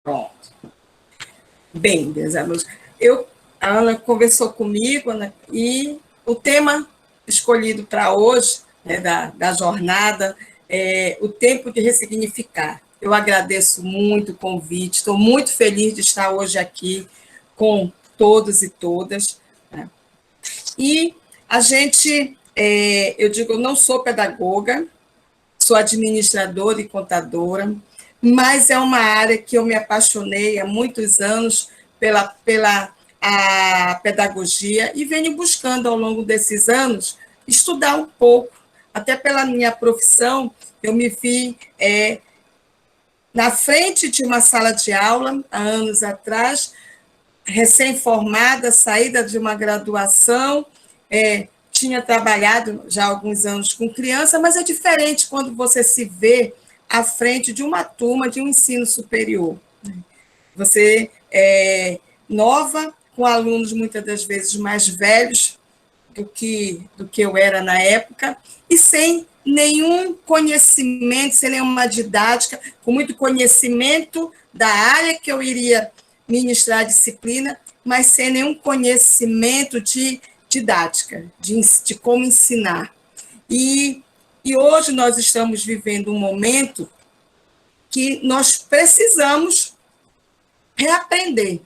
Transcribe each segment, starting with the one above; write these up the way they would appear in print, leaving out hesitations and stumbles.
Pronto. Bem, meus alunos, a Ana conversou comigo, Ana, e o tema escolhido para hoje, né, da jornada, é o tempo de ressignificar. Eu agradeço muito o convite, estou muito feliz de estar hoje aqui com todos e todas, né? E a gente, eu digo, eu não sou pedagoga, sou administradora e contadora, mas é uma área que eu me apaixonei há muitos anos pela a pedagogia e venho buscando ao longo desses anos estudar um pouco, até pela minha profissão, eu me vi na frente de uma sala de aula, há anos atrás, recém-formada, saída de uma graduação, tinha trabalhado já há alguns anos com criança, mas é diferente quando você se vê à frente de uma turma de um ensino superior. Você é nova, com alunos muitas das vezes mais velhos do que eu era na época, e sem nenhum conhecimento, sem nenhuma didática, com muito conhecimento da área que eu iria ministrar a disciplina, mas sem nenhum conhecimento de didática, de como ensinar. E hoje nós estamos vivendo um momento que nós precisamos reaprender.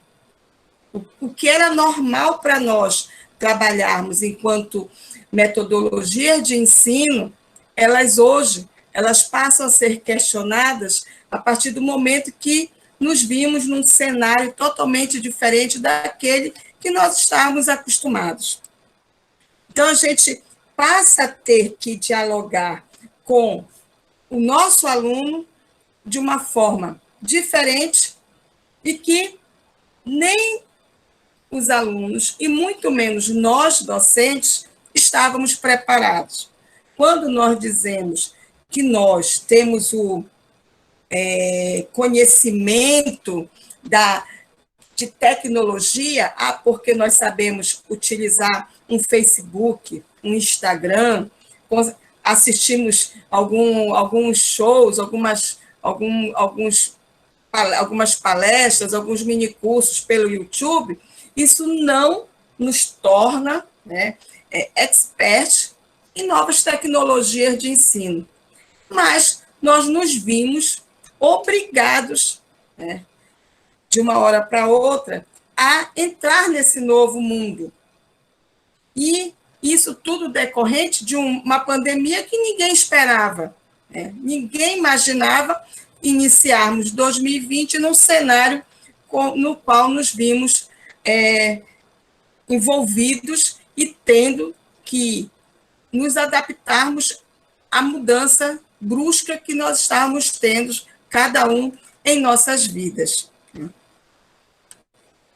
O que era normal para nós trabalharmos enquanto metodologias de ensino, elas passam a ser questionadas a partir do momento que nos vimos num cenário totalmente diferente daquele que nós estávamos acostumados. Então, a gente passa a ter que dialogar com o nosso aluno de uma forma diferente e que nem os alunos, e muito menos nós, docentes, estávamos preparados. Quando nós dizemos que nós temos o conhecimento de tecnologia, porque nós sabemos utilizar um Facebook, um Instagram, assistimos alguns shows, algumas palestras, alguns minicursos pelo YouTube, isso não nos torna, né, expert em novas tecnologias de ensino. Mas nós nos vimos obrigados, né, de uma hora para outra, a entrar nesse novo mundo. E isso tudo decorrente de uma pandemia que ninguém esperava, né? Ninguém imaginava iniciarmos 2020 num cenário no qual nos vimos envolvidos e tendo que nos adaptarmos à mudança brusca que nós estávamos tendo, cada um em nossas vidas.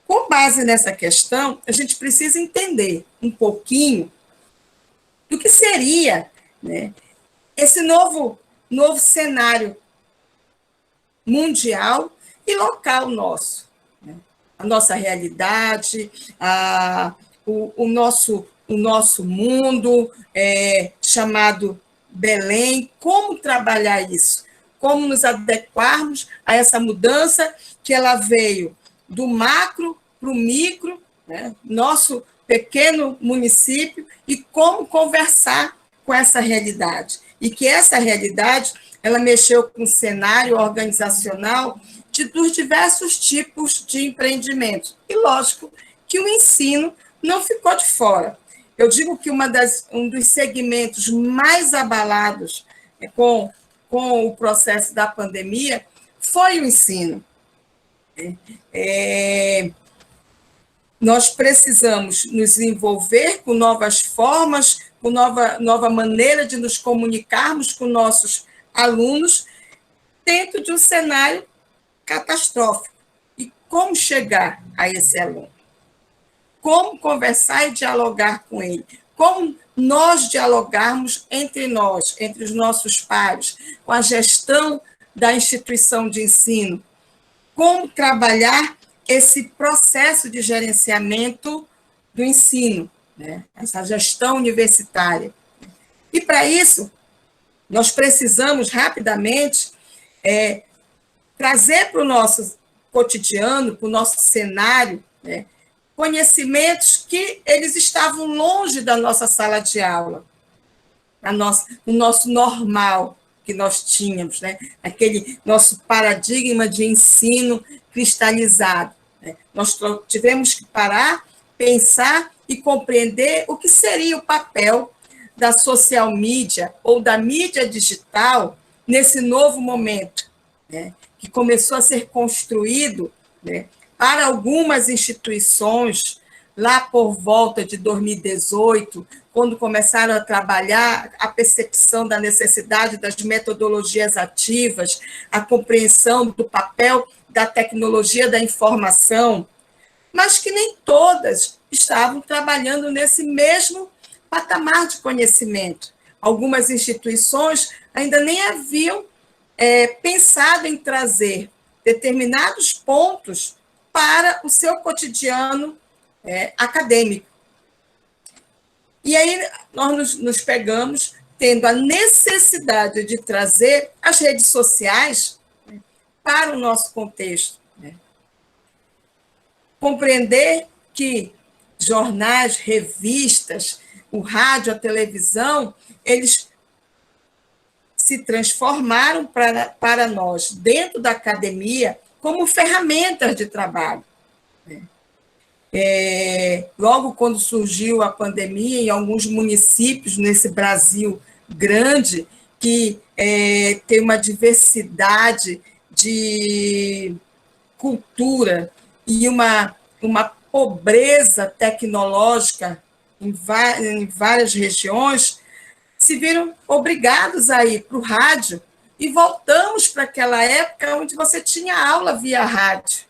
Com base nessa questão, a gente precisa entender um pouquinho do que seria, né, esse novo cenário mundial e local nosso. Né? A nossa realidade, o nosso mundo chamado Belém, como trabalhar isso? Como nos adequarmos a essa mudança que ela veio do macro para o micro, né? Nosso pequeno município, e como conversar com essa realidade. E que essa realidade, ela mexeu com o cenário organizacional dos diversos tipos de empreendimentos. E, lógico, que o ensino não ficou de fora. Eu digo que um dos segmentos mais abalados com o processo da pandemia foi o ensino. Nós precisamos nos envolver com novas formas, com nova maneira de nos comunicarmos com nossos alunos dentro de um cenário catastrófico. E como chegar a esse aluno? Como conversar e dialogar com ele? Como nós dialogarmos entre nós, entre os nossos pares, com a gestão da instituição de ensino? Como trabalhar esse processo de gerenciamento do ensino, né? Essa gestão universitária. E, para isso, nós precisamos, rapidamente, trazer para o nosso cotidiano, para o nosso cenário, né, conhecimentos que eles estavam longe da nossa sala de aula, o nosso normal que nós tínhamos, né, aquele nosso paradigma de ensino cristalizado. Né. Nós tivemos que parar, pensar e compreender o que seria o papel da social media ou da mídia digital nesse novo momento, né, que começou a ser construído, né, para algumas instituições, lá por volta de 2018, quando começaram a trabalhar a percepção da necessidade das metodologias ativas, a compreensão do papel da tecnologia da informação, mas que nem todas estavam trabalhando nesse mesmo patamar de conhecimento. Algumas instituições ainda nem haviam pensado em trazer determinados pontos para o seu cotidiano acadêmico. E aí nós nos pegamos tendo a necessidade de trazer as redes sociais, né, para o nosso contexto. Né? Compreender que jornais, revistas, o rádio, a televisão, eles se transformaram para nós, dentro da academia, como ferramentas de trabalho. Logo quando surgiu a pandemia, em alguns municípios nesse Brasil grande, que tem uma diversidade de cultura e uma pobreza tecnológica em várias regiões, se viram obrigados a ir para o rádio e voltamos para aquela época onde você tinha aula via rádio.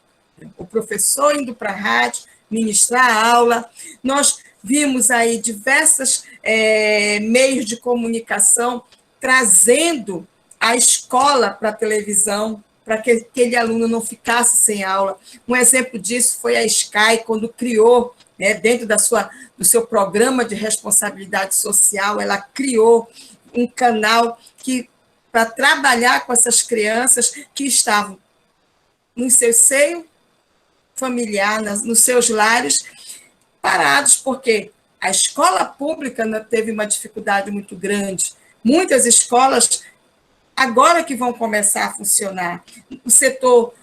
O professor indo para a rádio, ministrar a aula. Nós vimos aí diversos meios de comunicação trazendo a escola para a televisão, para que aquele aluno não ficasse sem aula. Um exemplo disso foi a Sky, quando criou, né, dentro do seu programa de responsabilidade social, ela criou um canal para trabalhar com essas crianças que estavam no seu seio familiar, nos seus lares, parados, porque a escola pública teve uma dificuldade muito grande. Muitas escolas, agora que vão começar a funcionar, o setor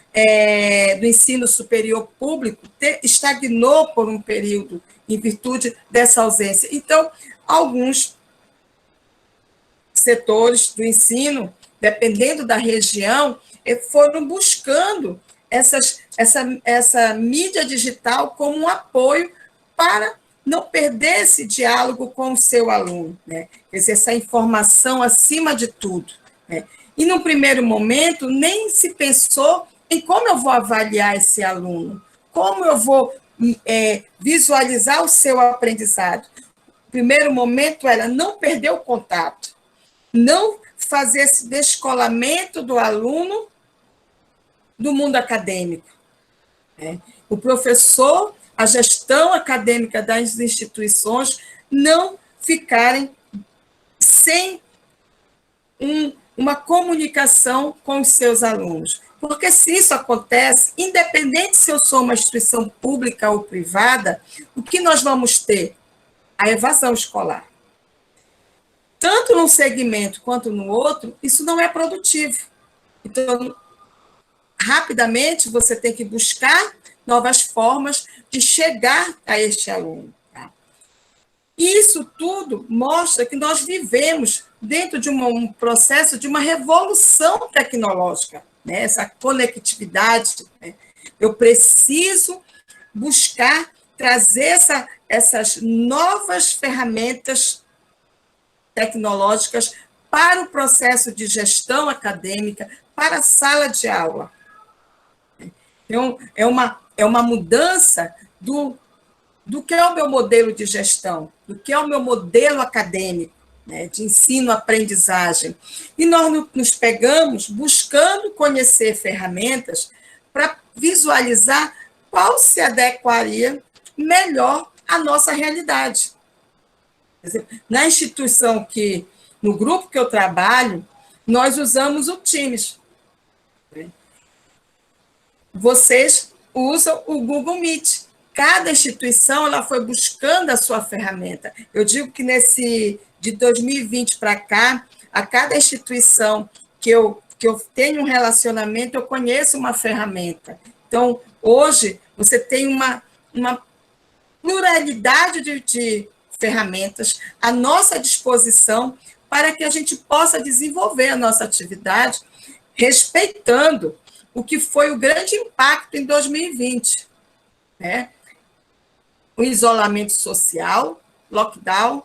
do ensino superior público estagnou por um período, em virtude dessa ausência. Então, alguns setores do ensino, dependendo da região, foram buscando essa mídia digital como um apoio para não perder esse diálogo com o seu aluno, né? Quer dizer, essa informação acima de tudo. Né? E, no primeiro momento, nem se pensou em como eu vou avaliar esse aluno, como eu vou visualizar o seu aprendizado. O primeiro momento era não perder o contato, não fazer esse descolamento do aluno do mundo acadêmico. Né? O professor, a gestão acadêmica das instituições não ficarem sem uma comunicação com os seus alunos. Porque se isso acontece, independente se eu sou uma instituição pública ou privada, o que nós vamos ter? A evasão escolar. Tanto num segmento quanto no outro, isso não é produtivo. Então, rapidamente, você tem que buscar novas formas de chegar a este aluno. Tá? E isso tudo mostra que nós vivemos dentro de um processo de uma revolução tecnológica, né? Essa conectividade. Né? Eu preciso buscar trazer essas novas ferramentas tecnológicas para o processo de gestão acadêmica, para a sala de aula. Então, é uma mudança do que é o meu modelo de gestão, do que é o meu modelo acadêmico, né, de ensino-aprendizagem. E nós nos pegamos buscando conhecer ferramentas para visualizar qual se adequaria melhor à nossa realidade. Quer dizer, na instituição no grupo que eu trabalho, nós usamos o Teams. vocês usam o Google Meet. Cada instituição ela foi buscando a sua ferramenta. Eu digo que de 2020 para cá, a cada instituição que eu tenho um relacionamento, eu conheço uma ferramenta. Então, hoje, você tem uma pluralidade de ferramentas à nossa disposição para que a gente possa desenvolver a nossa atividade respeitando o que foi o grande impacto em 2020, né? O isolamento social, lockdown,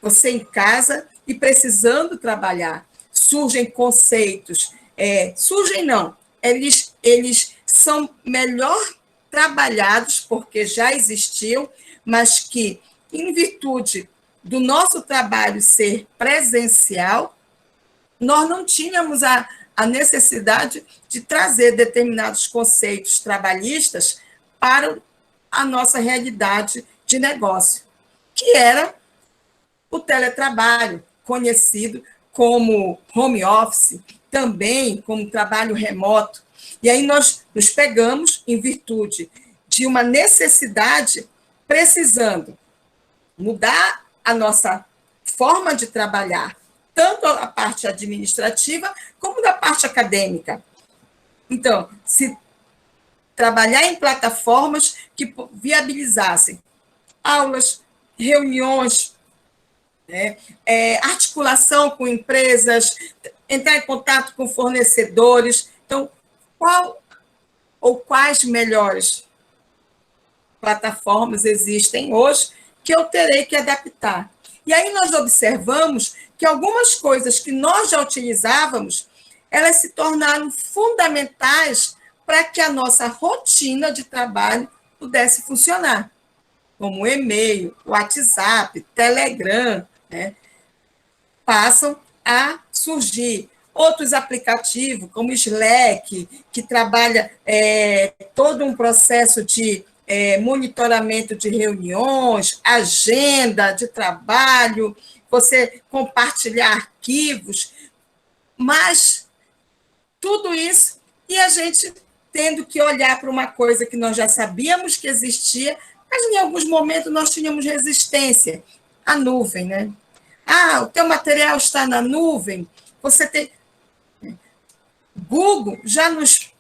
você em casa e precisando trabalhar. Surgem conceitos, surgem não, eles são melhor trabalhados porque já existiam, mas que, em virtude do nosso trabalho ser presencial, nós não tínhamos a necessidade de trazer determinados conceitos trabalhistas para a nossa realidade de negócio, que era o teletrabalho, conhecido como home office, também como trabalho remoto. E aí nós nos pegamos em virtude de uma necessidade, precisando mudar a nossa forma de trabalhar, tanto a parte administrativa como da parte acadêmica. Então, se trabalhar em plataformas que viabilizassem aulas, reuniões, né, articulação com empresas, entrar em contato com fornecedores. Então, qual ou quais melhores plataformas existem hoje que eu terei que adaptar? E aí nós observamos que algumas coisas que nós já utilizávamos, elas se tornaram fundamentais para que a nossa rotina de trabalho pudesse funcionar, como o e-mail, WhatsApp, Telegram, né, passam a surgir. Outros aplicativos, como Slack, que trabalha todo um processo de monitoramento de reuniões, agenda de trabalho, você compartilhar arquivos, mas tudo isso, e a gente tendo que olhar para uma coisa que nós já sabíamos que existia, mas em alguns momentos nós tínhamos resistência. A nuvem, né? O teu material está na nuvem, você tem... Google já nos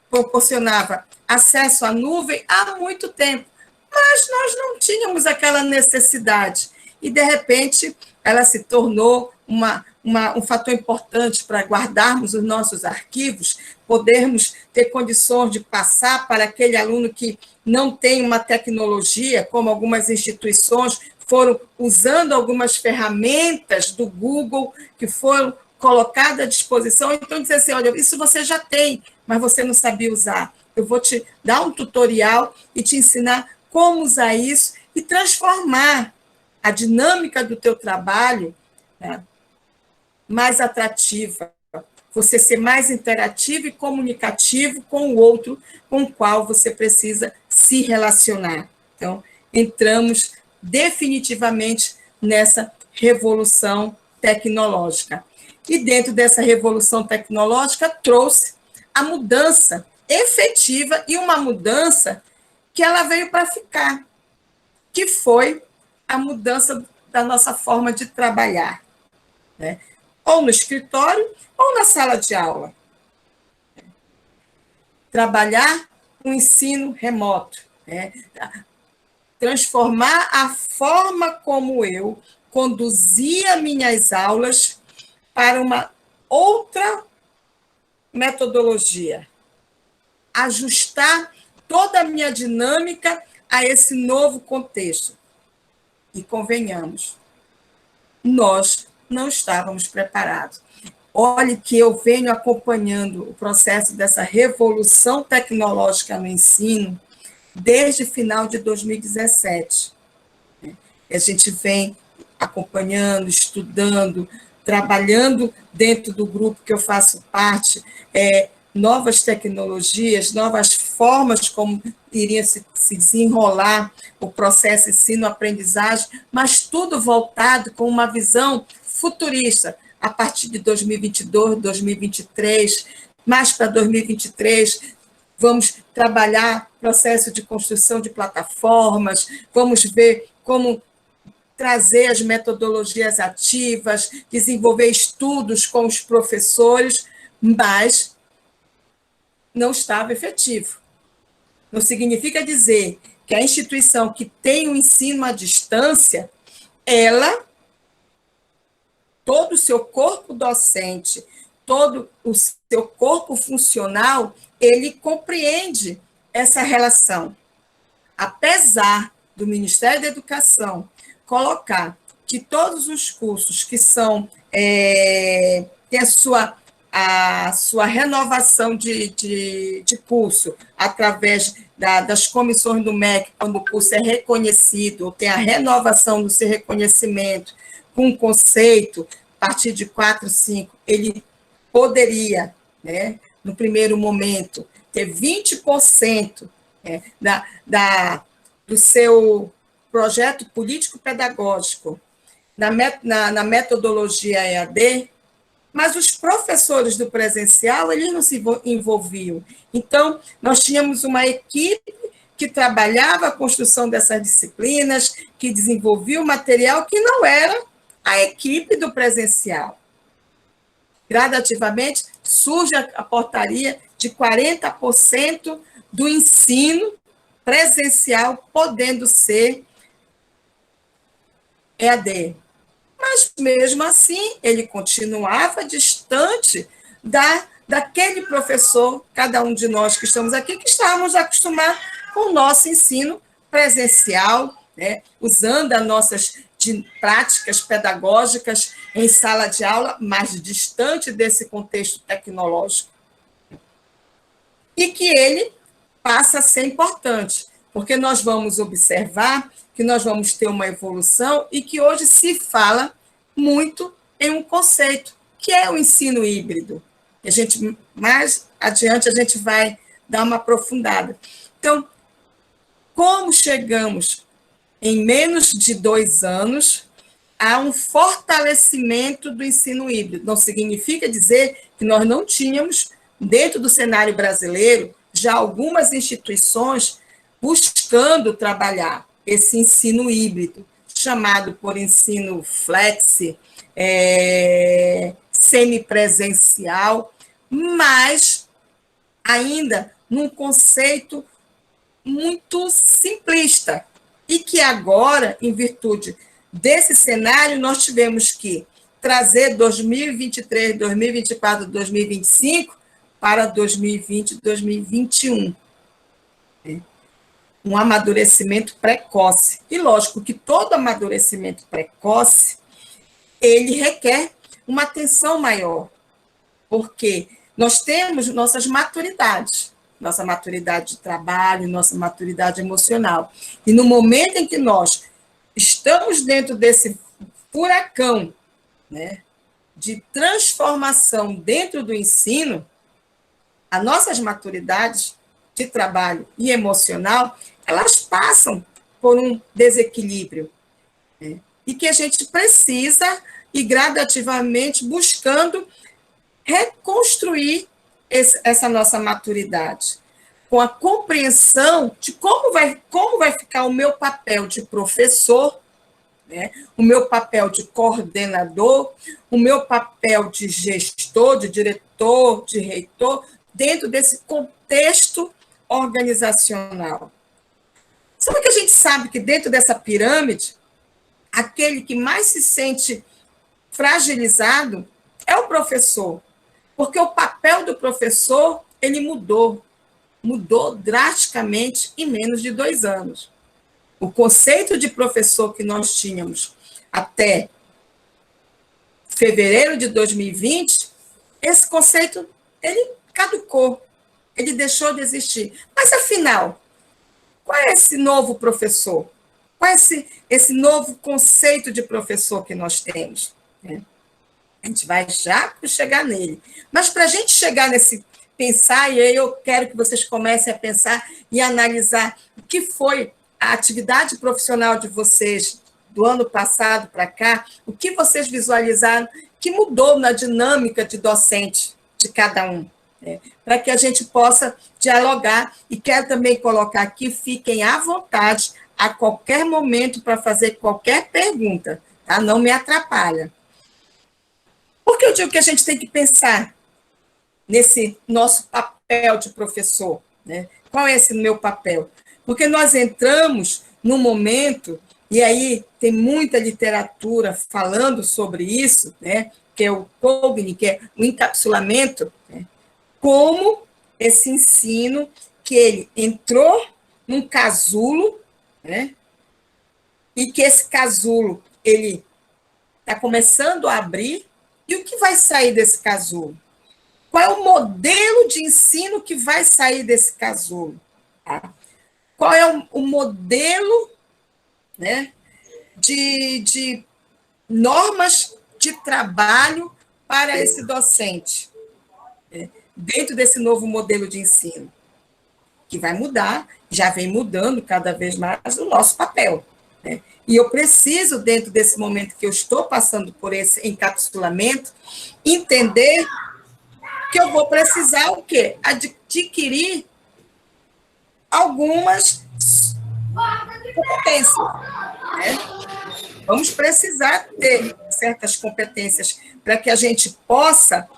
proporcionava acesso à nuvem há muito tempo, mas nós não tínhamos aquela necessidade. E, de repente, ela se tornou um fator importante para guardarmos os nossos arquivos, podermos ter condições de passar para aquele aluno que não tem uma tecnologia, como algumas instituições foram usando algumas ferramentas do Google que foram colocadas à disposição. Então, dizer assim, olha, isso você já tem, mas você não sabia usar. Eu vou te dar um tutorial e te ensinar como usar isso e transformar a dinâmica do teu trabalho, né, mais atrativa, você ser mais interativo e comunicativo com o outro com o qual você precisa se relacionar. Então, entramos definitivamente nessa revolução tecnológica. E dentro dessa revolução tecnológica trouxe a mudança efetiva e uma mudança que ela veio para ficar, que foi a mudança da nossa forma de trabalhar, né? Ou no escritório, ou na sala de aula. Trabalhar o ensino remoto, né? Transformar a forma como eu conduzia minhas aulas para uma outra metodologia. Ajustar toda a minha dinâmica a esse novo contexto. E convenhamos, nós não estávamos preparados. Olhe que eu venho acompanhando o processo dessa revolução tecnológica no ensino desde o final de 2017. A gente vem acompanhando, estudando, trabalhando dentro do grupo que eu faço parte, novas tecnologias, novas formas como iria se desenrolar o processo ensino-aprendizagem, mas tudo voltado com uma visão futurista, a partir de 2022, 2023, mais para 2023, vamos trabalhar processo de construção de plataformas, vamos ver como trazer as metodologias ativas, desenvolver estudos com os professores, mas não estava efetivo. Não significa dizer que a instituição que tem o ensino à distância, ela, todo o seu corpo docente, todo o seu corpo funcional, ele compreende essa relação. Apesar do Ministério da Educação colocar que todos os cursos que são têm a sua renovação de curso através das comissões do MEC, quando o curso é reconhecido, ou tem a renovação do seu reconhecimento, com um conceito, a partir de 4, 5, ele poderia, né, no primeiro momento, ter 20% do seu projeto político-pedagógico na metodologia EAD, mas os professores do presencial, eles não se envolviam. Então, nós tínhamos uma equipe que trabalhava a construção dessas disciplinas, que desenvolvia o material que não era a equipe do presencial. Gradativamente, surge a portaria de 40% do ensino presencial podendo ser EAD. Mas, mesmo assim, ele continuava distante daquele professor, cada um de nós que estamos aqui, que estávamos acostumados com o nosso ensino presencial, né, usando as nossas práticas pedagógicas em sala de aula, mas distante desse contexto tecnológico. E que ele passa a ser importante, porque nós vamos observar que nós vamos ter uma evolução e que hoje se fala muito em um conceito, que é o ensino híbrido. A gente, mais adiante, a gente vai dar uma aprofundada. Então, como chegamos em menos de 2 anos a um fortalecimento do ensino híbrido? Não significa dizer que nós não tínhamos, dentro do cenário brasileiro, já algumas instituições buscando trabalhar esse ensino híbrido, chamado por ensino flexi, semipresencial, mas ainda num conceito muito simplista, e que agora, em virtude desse cenário, nós tivemos que trazer 2023, 2024, 2025 para 2020, 2021. Um amadurecimento precoce. E lógico que todo amadurecimento precoce, ele requer uma atenção maior, porque nós temos nossas maturidades, nossa maturidade de trabalho, nossa maturidade emocional. E no momento em que nós estamos dentro desse furacão, né, de transformação dentro do ensino, as nossas maturidades de trabalho e emocional, elas passam por um desequilíbrio, né? E que a gente precisa ir gradativamente buscando reconstruir essa nossa maturidade, com a compreensão de como vai ficar o meu papel de professor, né? O meu papel de coordenador, o meu papel de gestor, de diretor, de reitor, dentro desse contexto organizacional. Só que a gente sabe que dentro dessa pirâmide, aquele que mais se sente fragilizado é o professor, porque o papel do professor, ele mudou drasticamente em menos de 2 anos. O conceito de professor que nós tínhamos até fevereiro de 2020, esse conceito, ele caducou, ele deixou de existir. Mas, afinal, qual é esse novo professor? Qual é esse novo conceito de professor que nós temos? A gente vai já chegar nele. Mas, para a gente chegar nesse pensar, e aí eu quero que vocês comecem a pensar e analisar o que foi a atividade profissional de vocês do ano passado para cá, o que vocês visualizaram que mudou na dinâmica de docente de cada um. para que a gente possa dialogar. E quero também colocar aqui, fiquem à vontade, a qualquer momento, para fazer qualquer pergunta, tá? Não me atrapalha. Por que eu digo que a gente tem que pensar nesse nosso papel de professor, né? Qual é esse meu papel? Porque nós entramos num momento, e aí tem muita literatura falando sobre isso, né? Que é o Cogni, que é o encapsulamento, né? Como esse ensino que ele entrou num casulo, né? E que esse casulo ele está começando a abrir, e o que vai sair desse casulo? Qual é o modelo de ensino que vai sair desse casulo? Tá? Qual é o modelo, né, de normas de trabalho para esse docente, né, dentro desse novo modelo de ensino? Que vai mudar, já vem mudando cada vez mais o nosso papel. Né? E eu preciso, dentro desse momento que eu estou passando por esse encapsulamento, entender que eu vou precisar o quê? Adquirir algumas competências. Né? Vamos precisar ter certas competências para que a gente possa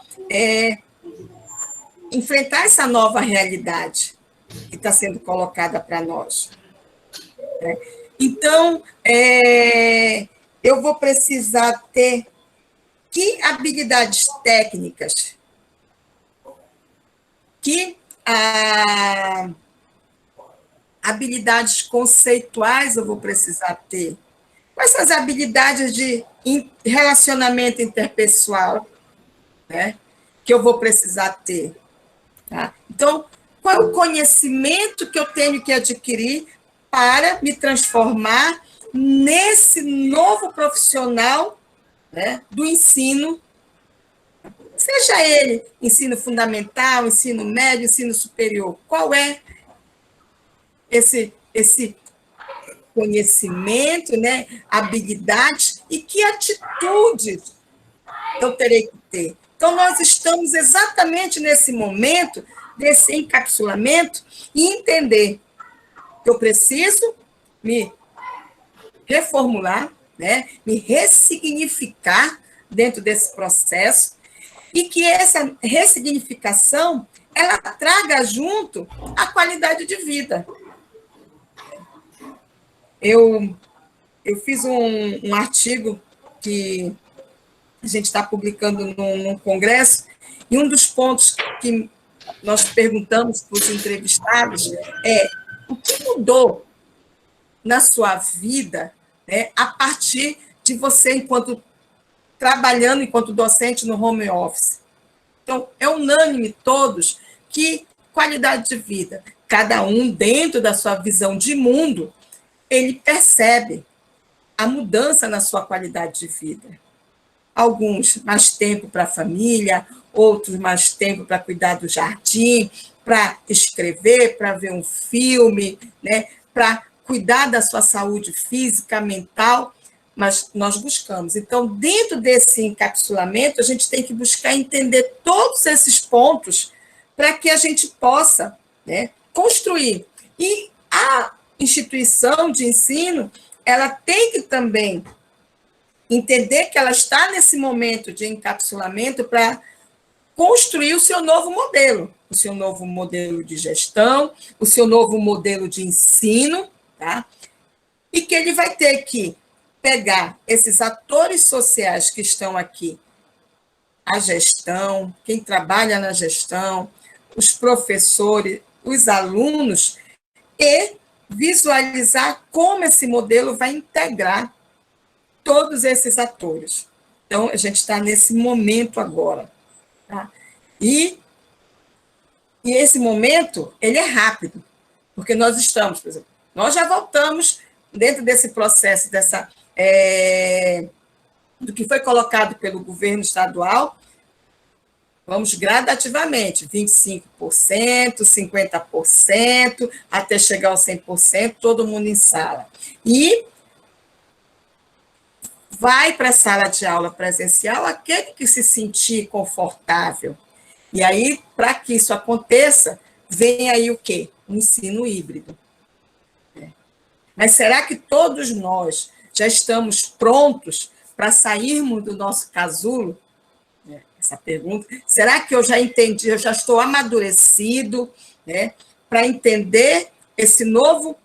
enfrentar essa nova realidade que está sendo colocada para nós. Né? Então, eu vou precisar ter que habilidades técnicas, que habilidades conceituais eu vou precisar ter. Quais são as habilidades de relacionamento interpessoal, né, que eu vou precisar ter? Tá? Então, qual é o conhecimento que eu tenho que adquirir para me transformar nesse novo profissional, né, do ensino, seja ele ensino fundamental, ensino médio, ensino superior? Qual é esse conhecimento, né, habilidades e que atitudes eu terei que ter? Então, nós estamos exatamente nesse momento desse encapsulamento e entender que eu preciso me reformular, né, me ressignificar dentro desse processo e que essa ressignificação ela traga junto a qualidade de vida. Eu fiz um artigo que a gente está publicando num congresso, e um dos pontos que nós perguntamos para os entrevistados é o que mudou na sua vida, né, a partir de você, enquanto trabalhando, enquanto docente no home office. Então, é unânime todos que qualidade de vida, cada um dentro da sua visão de mundo, ele percebe a mudança na sua qualidade de vida. Alguns mais tempo para a família, outros mais tempo para cuidar do jardim, para escrever, para ver um filme, né, para cuidar da sua saúde física, mental, mas nós buscamos. Então, dentro desse encapsulamento, a gente tem que buscar entender todos esses pontos para que a gente possa, né, construir. E a instituição de ensino, ela tem que também entender que ela está nesse momento de encapsulamento para construir o seu novo modelo de gestão, o seu novo modelo de ensino, tá? E que ele vai ter que pegar esses atores sociais que estão aqui, a gestão, quem trabalha na gestão, os professores, os alunos, e visualizar como esse modelo vai integrar todos esses atores. Então, a gente está nesse momento agora. Tá? E esse momento, ele é rápido, porque nós estamos, por exemplo, nós já voltamos dentro desse processo, do que foi colocado pelo governo estadual, vamos gradativamente, 25%, 50%, até chegar aos 100%, todo mundo em sala. E vai para a sala de aula presencial aquele que se sentir confortável. E aí, para que isso aconteça, vem aí o quê? O ensino híbrido. Mas será que todos nós já estamos prontos para sairmos do nosso casulo? Essa pergunta. Será que eu já entendi, eu já estou amadurecido, né, para entender esse novo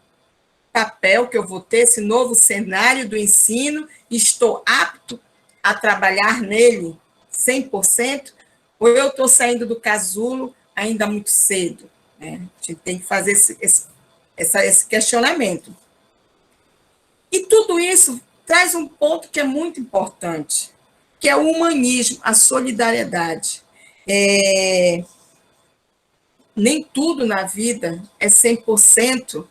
papel que eu vou ter, esse novo cenário do ensino, e estou apto a trabalhar nele 100%? Ou eu estou saindo do casulo ainda muito cedo? Né? A gente tem que fazer esse questionamento. E tudo isso traz um ponto que é muito importante, que é o humanismo, a solidariedade. Nem tudo na vida é 100%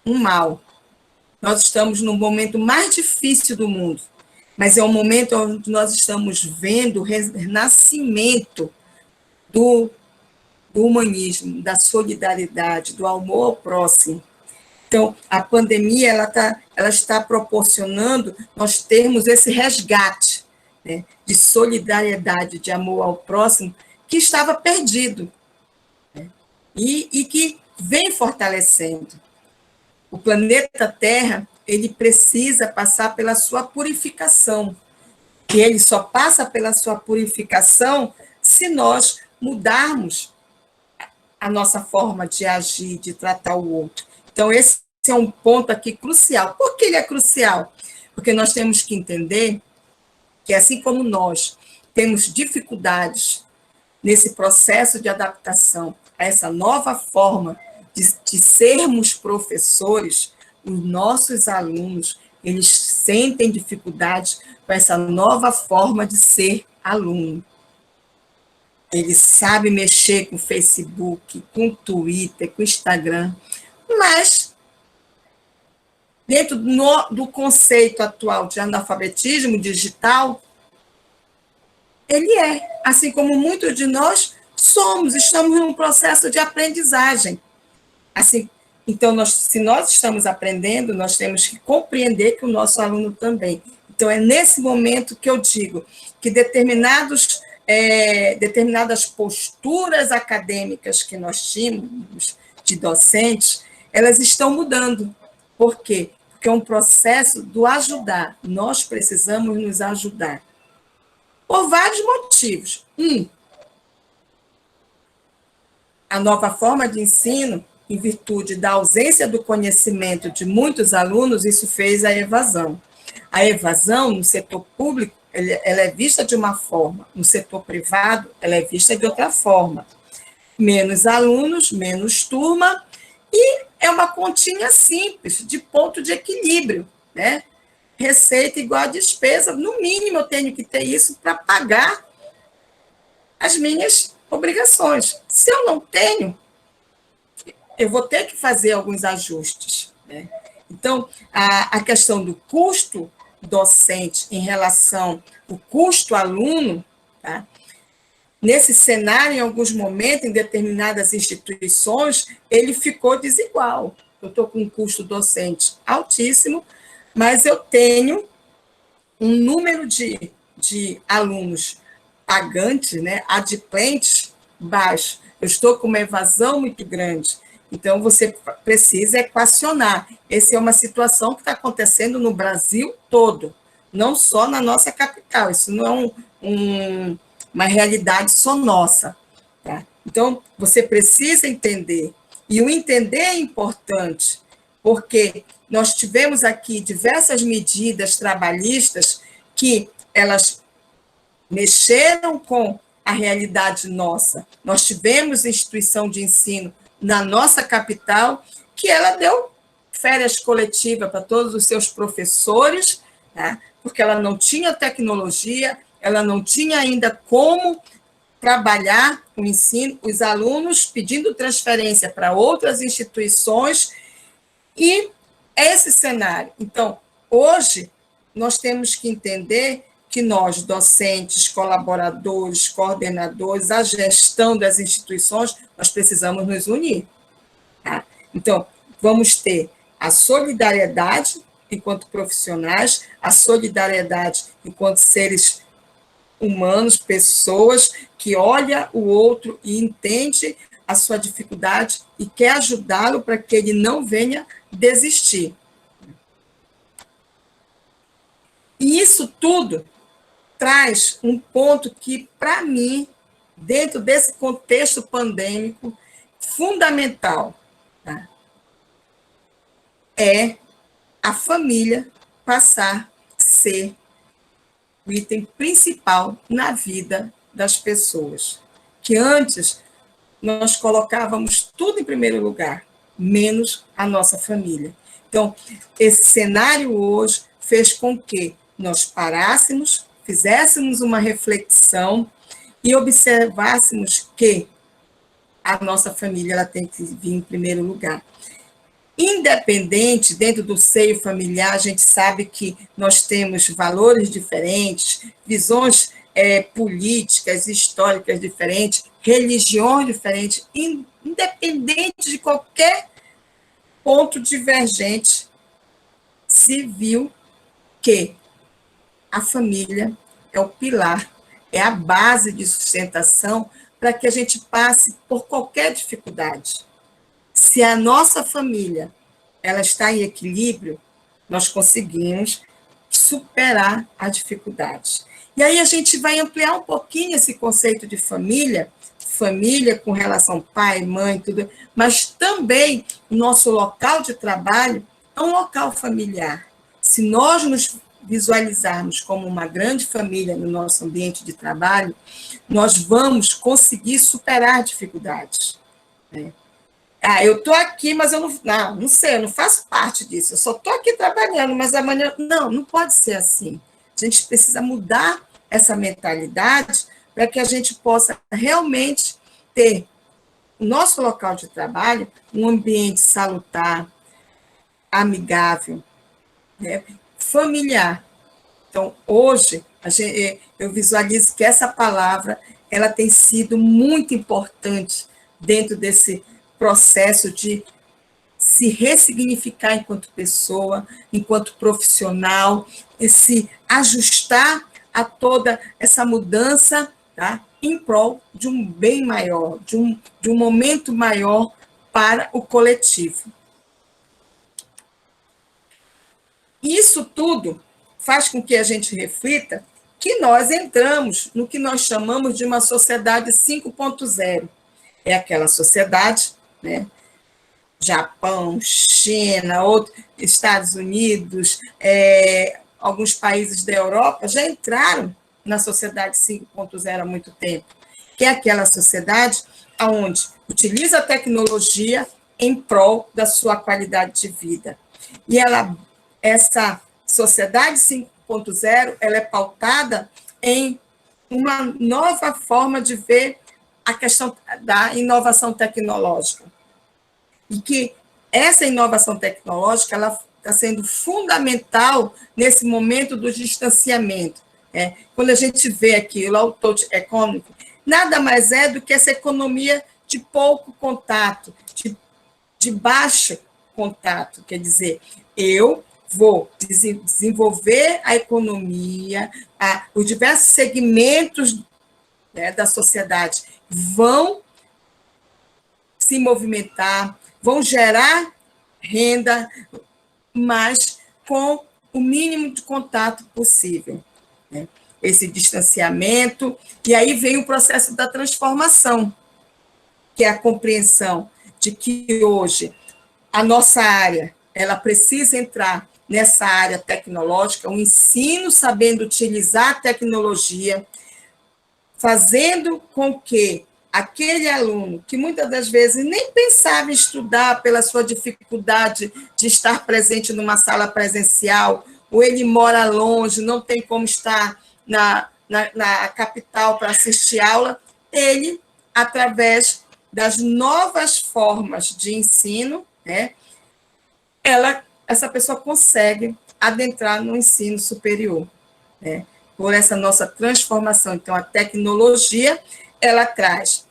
um mal. Nós estamos no momento mais difícil do mundo, mas é um momento onde nós estamos vendo o renascimento do humanismo, da solidariedade, do amor ao próximo. Então, a pandemia ela está proporcionando nós termos esse resgate, né, de solidariedade, de amor ao próximo, que estava perdido, né, e que vem fortalecendo. O planeta Terra ele precisa passar pela sua purificação, e ele só passa pela sua purificação se nós mudarmos a nossa forma de agir, de tratar o outro. Então, esse é um ponto aqui crucial. Por que ele é crucial? Porque nós temos que entender que, assim como nós temos dificuldades nesse processo de adaptação a essa nova forma de sermos professores, os nossos alunos, eles sentem dificuldades com essa nova forma de ser aluno. Ele sabe mexer com o Facebook, com o Twitter, com o Instagram, mas dentro do conceito atual de analfabetismo digital, ele é, assim como muitos de nós estamos num processo de aprendizagem. Assim, então, se nós estamos aprendendo, nós temos que compreender que o nosso aluno também. Então, é nesse momento que eu digo que determinadas posturas acadêmicas que nós tínhamos de docentes, elas estão mudando. Por quê? Porque é um processo do ajudar. Nós precisamos nos ajudar. Por vários motivos. A nova forma de ensino, em virtude da ausência do conhecimento de muitos alunos, isso fez a evasão. A evasão, no setor público, ela é vista de uma forma, no setor privado, ela é vista de outra forma. Menos alunos, menos turma, e é uma continha simples, de ponto de equilíbrio, né? Receita igual a despesa, no mínimo eu tenho que ter isso para pagar as minhas obrigações. Se eu não tenho, eu vou ter que fazer alguns ajustes, né? Então, a questão do custo docente em relação ao custo aluno, tá? Nesse cenário, em alguns momentos, em determinadas instituições, ele ficou desigual. Eu estou com um custo docente altíssimo, mas eu tenho um número de alunos pagantes, né, adimplentes, baixo. Eu estou com uma evasão muito grande. Então, você precisa equacionar. Essa é uma situação que está acontecendo no Brasil todo, não só na nossa capital. Isso não é uma realidade só nossa. Tá? Então, você precisa entender. E o entender é importante, porque nós tivemos aqui diversas medidas trabalhistas que elas mexeram com a realidade nossa. Nós tivemos instituição de ensino na nossa capital que ela deu férias coletivas para todos os seus professores, né? Porque ela não tinha tecnologia, ela não tinha ainda como trabalhar o ensino, os alunos pedindo transferência para outras instituições, e esse cenário. Então, hoje, nós temos que entender que nós, docentes, colaboradores, coordenadores, a gestão das instituições, nós precisamos nos unir. Tá? Então, vamos ter a solidariedade enquanto profissionais, a solidariedade enquanto seres humanos, pessoas que olham o outro e entende a sua dificuldade e quer ajudá-lo para que ele não venha desistir. E isso tudo traz um ponto que, para mim, dentro desse contexto pandêmico, fundamental, tá? É a família passar a ser o item principal na vida das pessoas. Que antes nós colocávamos tudo em primeiro lugar, menos a nossa família. Então, esse cenário hoje fez com que nós parássemos, fizéssemos uma reflexão e observássemos que a nossa família ela tem que vir em primeiro lugar. Independente, dentro do seio familiar, a gente sabe que nós temos valores diferentes, visões políticas, históricas diferentes, religiões diferentes, independente de qualquer ponto divergente, se viu que a família é o pilar, é a base de sustentação para que a gente passe por qualquer dificuldade. Se a nossa família ela está em equilíbrio, nós conseguimos superar a dificuldade. E aí a gente vai ampliar um pouquinho esse conceito de família, família com relação pai, mãe, tudo, mas também o nosso local de trabalho é um local familiar. Se nós nos visualizarmos como uma grande família no nosso ambiente de trabalho, nós vamos conseguir superar dificuldades, né? Eu estou aqui, mas eu não sei, eu não faço parte disso, eu só estou aqui trabalhando, mas amanhã. Não pode ser assim. A gente precisa mudar essa mentalidade para que a gente possa realmente ter o nosso local de trabalho um ambiente salutar, amigável, né, familiar. Então, hoje, eu visualizo que essa palavra ela tem sido muito importante dentro desse processo de se ressignificar enquanto pessoa, enquanto profissional, e se ajustar a toda essa mudança, tá? Em prol de um bem maior, de um momento maior para o coletivo. Isso tudo faz com que a gente reflita que nós entramos no que nós chamamos de uma sociedade 5.0. É aquela sociedade, né? Japão, China, Estados Unidos, alguns países da Europa já entraram na sociedade 5.0 há muito tempo, que é aquela sociedade onde utiliza a tecnologia em prol da sua qualidade de vida. E essa sociedade 5.0 ela é pautada em uma nova forma de ver a questão da inovação tecnológica. E que essa inovação tecnológica ela está sendo fundamental nesse momento do distanciamento. Quando a gente vê aqui o low touch economy, nada mais é do que essa economia de pouco contato, de baixo contato. Quer dizer, eu vou desenvolver a economia, os diversos segmentos, né, da sociedade vão se movimentar, vão gerar renda, mas com o mínimo de contato possível, né? Esse distanciamento, e aí vem o processo da transformação, que é a compreensão de que hoje a nossa área ela precisa entrar nessa área tecnológica, o ensino sabendo utilizar a tecnologia, fazendo com que aquele aluno que muitas das vezes nem pensava em estudar pela sua dificuldade de estar presente numa sala presencial, ou ele mora longe, não tem como estar na capital para assistir aula, ele, através das novas formas de ensino, né, essa pessoa consegue adentrar no ensino superior, né, por essa nossa transformação. Então, a tecnologia, ela traz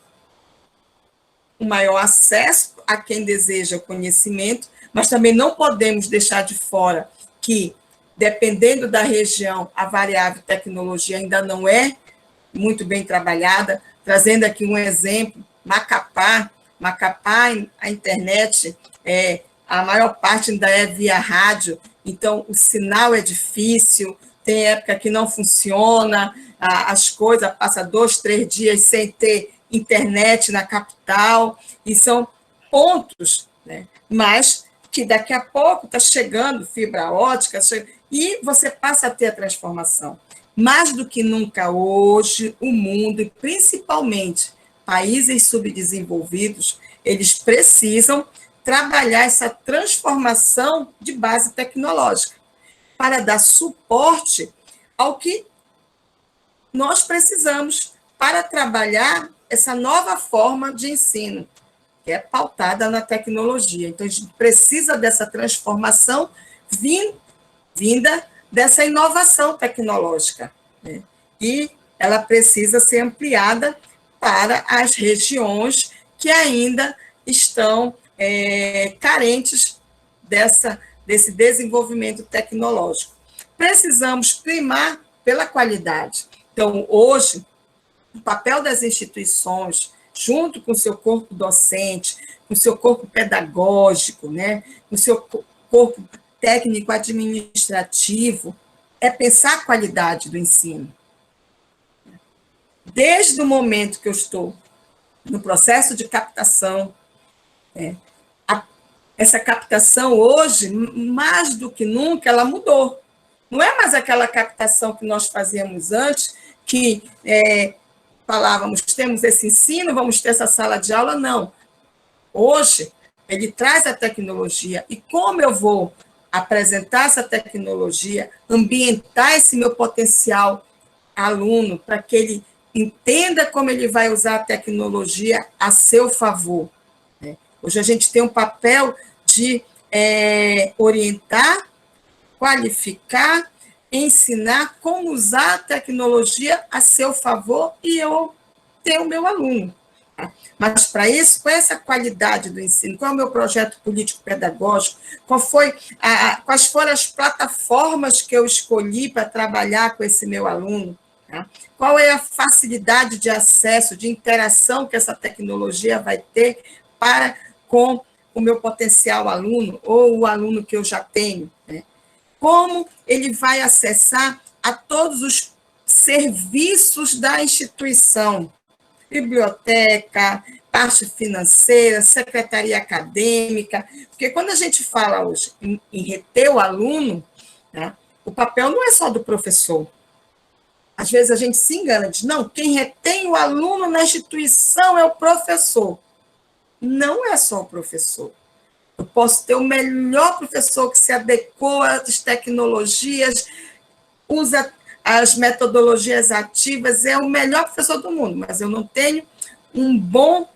um maior acesso a quem deseja o conhecimento, mas também não podemos deixar de fora que, dependendo da região, a variável tecnologia ainda não é muito bem trabalhada, trazendo aqui um exemplo, Macapá, a internet, a maior parte ainda é via rádio, então o sinal é difícil, tem época que não funciona, as coisas, passa 2, 3 dias sem ter internet na capital, e são pontos, né? Mas que daqui a pouco está chegando fibra ótica, e você passa a ter a transformação. Mais do que nunca hoje, o mundo, e principalmente países subdesenvolvidos, eles precisam trabalhar essa transformação de base tecnológica para dar suporte ao que nós precisamos para trabalhar essa nova forma de ensino, que é pautada na tecnologia. Então, a gente precisa dessa transformação vinda dessa inovação tecnológica, né? E ela precisa ser ampliada para as regiões que ainda estão carentes desse desenvolvimento tecnológico. Precisamos primar pela qualidade. Então, hoje, o papel das instituições, junto com o seu corpo docente, com o seu corpo pedagógico, né, com o seu corpo técnico-administrativo, é pensar a qualidade do ensino. Desde o momento que eu estou no processo de captação, essa captação hoje, mais do que nunca, ela mudou. Não é mais aquela captação que nós fazíamos antes, que falávamos, temos esse ensino, vamos ter essa sala de aula, não. Hoje, ele traz a tecnologia, e como eu vou apresentar essa tecnologia, ambientar esse meu potencial aluno, para que ele entenda como ele vai usar a tecnologia a seu favor. Hoje a gente tem um papel de orientar, qualificar, ensinar como usar a tecnologia a seu favor e eu ter o meu aluno. Mas, para isso, com essa qualidade do ensino, qual é o meu projeto político-pedagógico, quais foram as plataformas que eu escolhi para trabalhar com esse meu aluno, tá? Qual é a facilidade de acesso, de interação que essa tecnologia vai ter com o meu potencial aluno ou o aluno que eu já tenho, né? Como ele vai acessar a todos os serviços da instituição, biblioteca, parte financeira, secretaria acadêmica, porque quando a gente fala hoje em reter o aluno, né, o papel não é só do professor. Às vezes a gente se engana, diz, não, quem retém o aluno na instituição é o professor. Não é só o professor. Eu posso ter o melhor professor que se adequou às tecnologias, usa as metodologias ativas, é o melhor professor do mundo, mas eu não tenho uma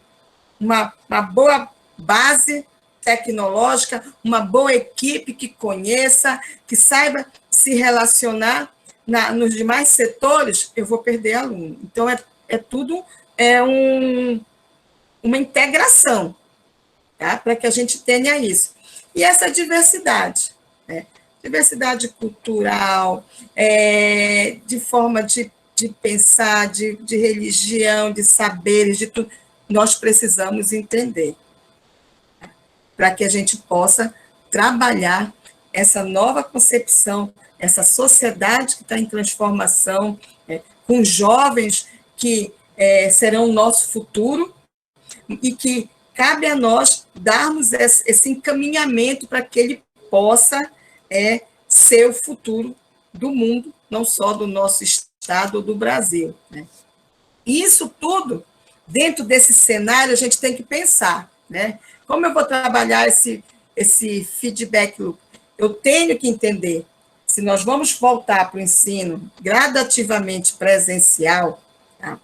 boa base tecnológica, uma boa equipe que conheça, que saiba se relacionar nos demais setores, eu vou perder aluno. Então, tudo uma integração, tá? Para que a gente tenha isso. E essa diversidade, né? Diversidade cultural, de forma de pensar, de religião, de saberes, de tudo, nós precisamos entender, para que a gente possa trabalhar essa nova concepção, essa sociedade que está em transformação, com jovens que serão o nosso futuro, e que cabe a nós darmos esse encaminhamento para que ele possa ser o futuro do mundo, não só do nosso estado ou do Brasil, né? E isso tudo, dentro desse cenário, a gente tem que pensar, né? Como eu vou trabalhar esse feedback loop? Eu tenho que entender, se nós vamos voltar para o ensino gradativamente presencial, tá?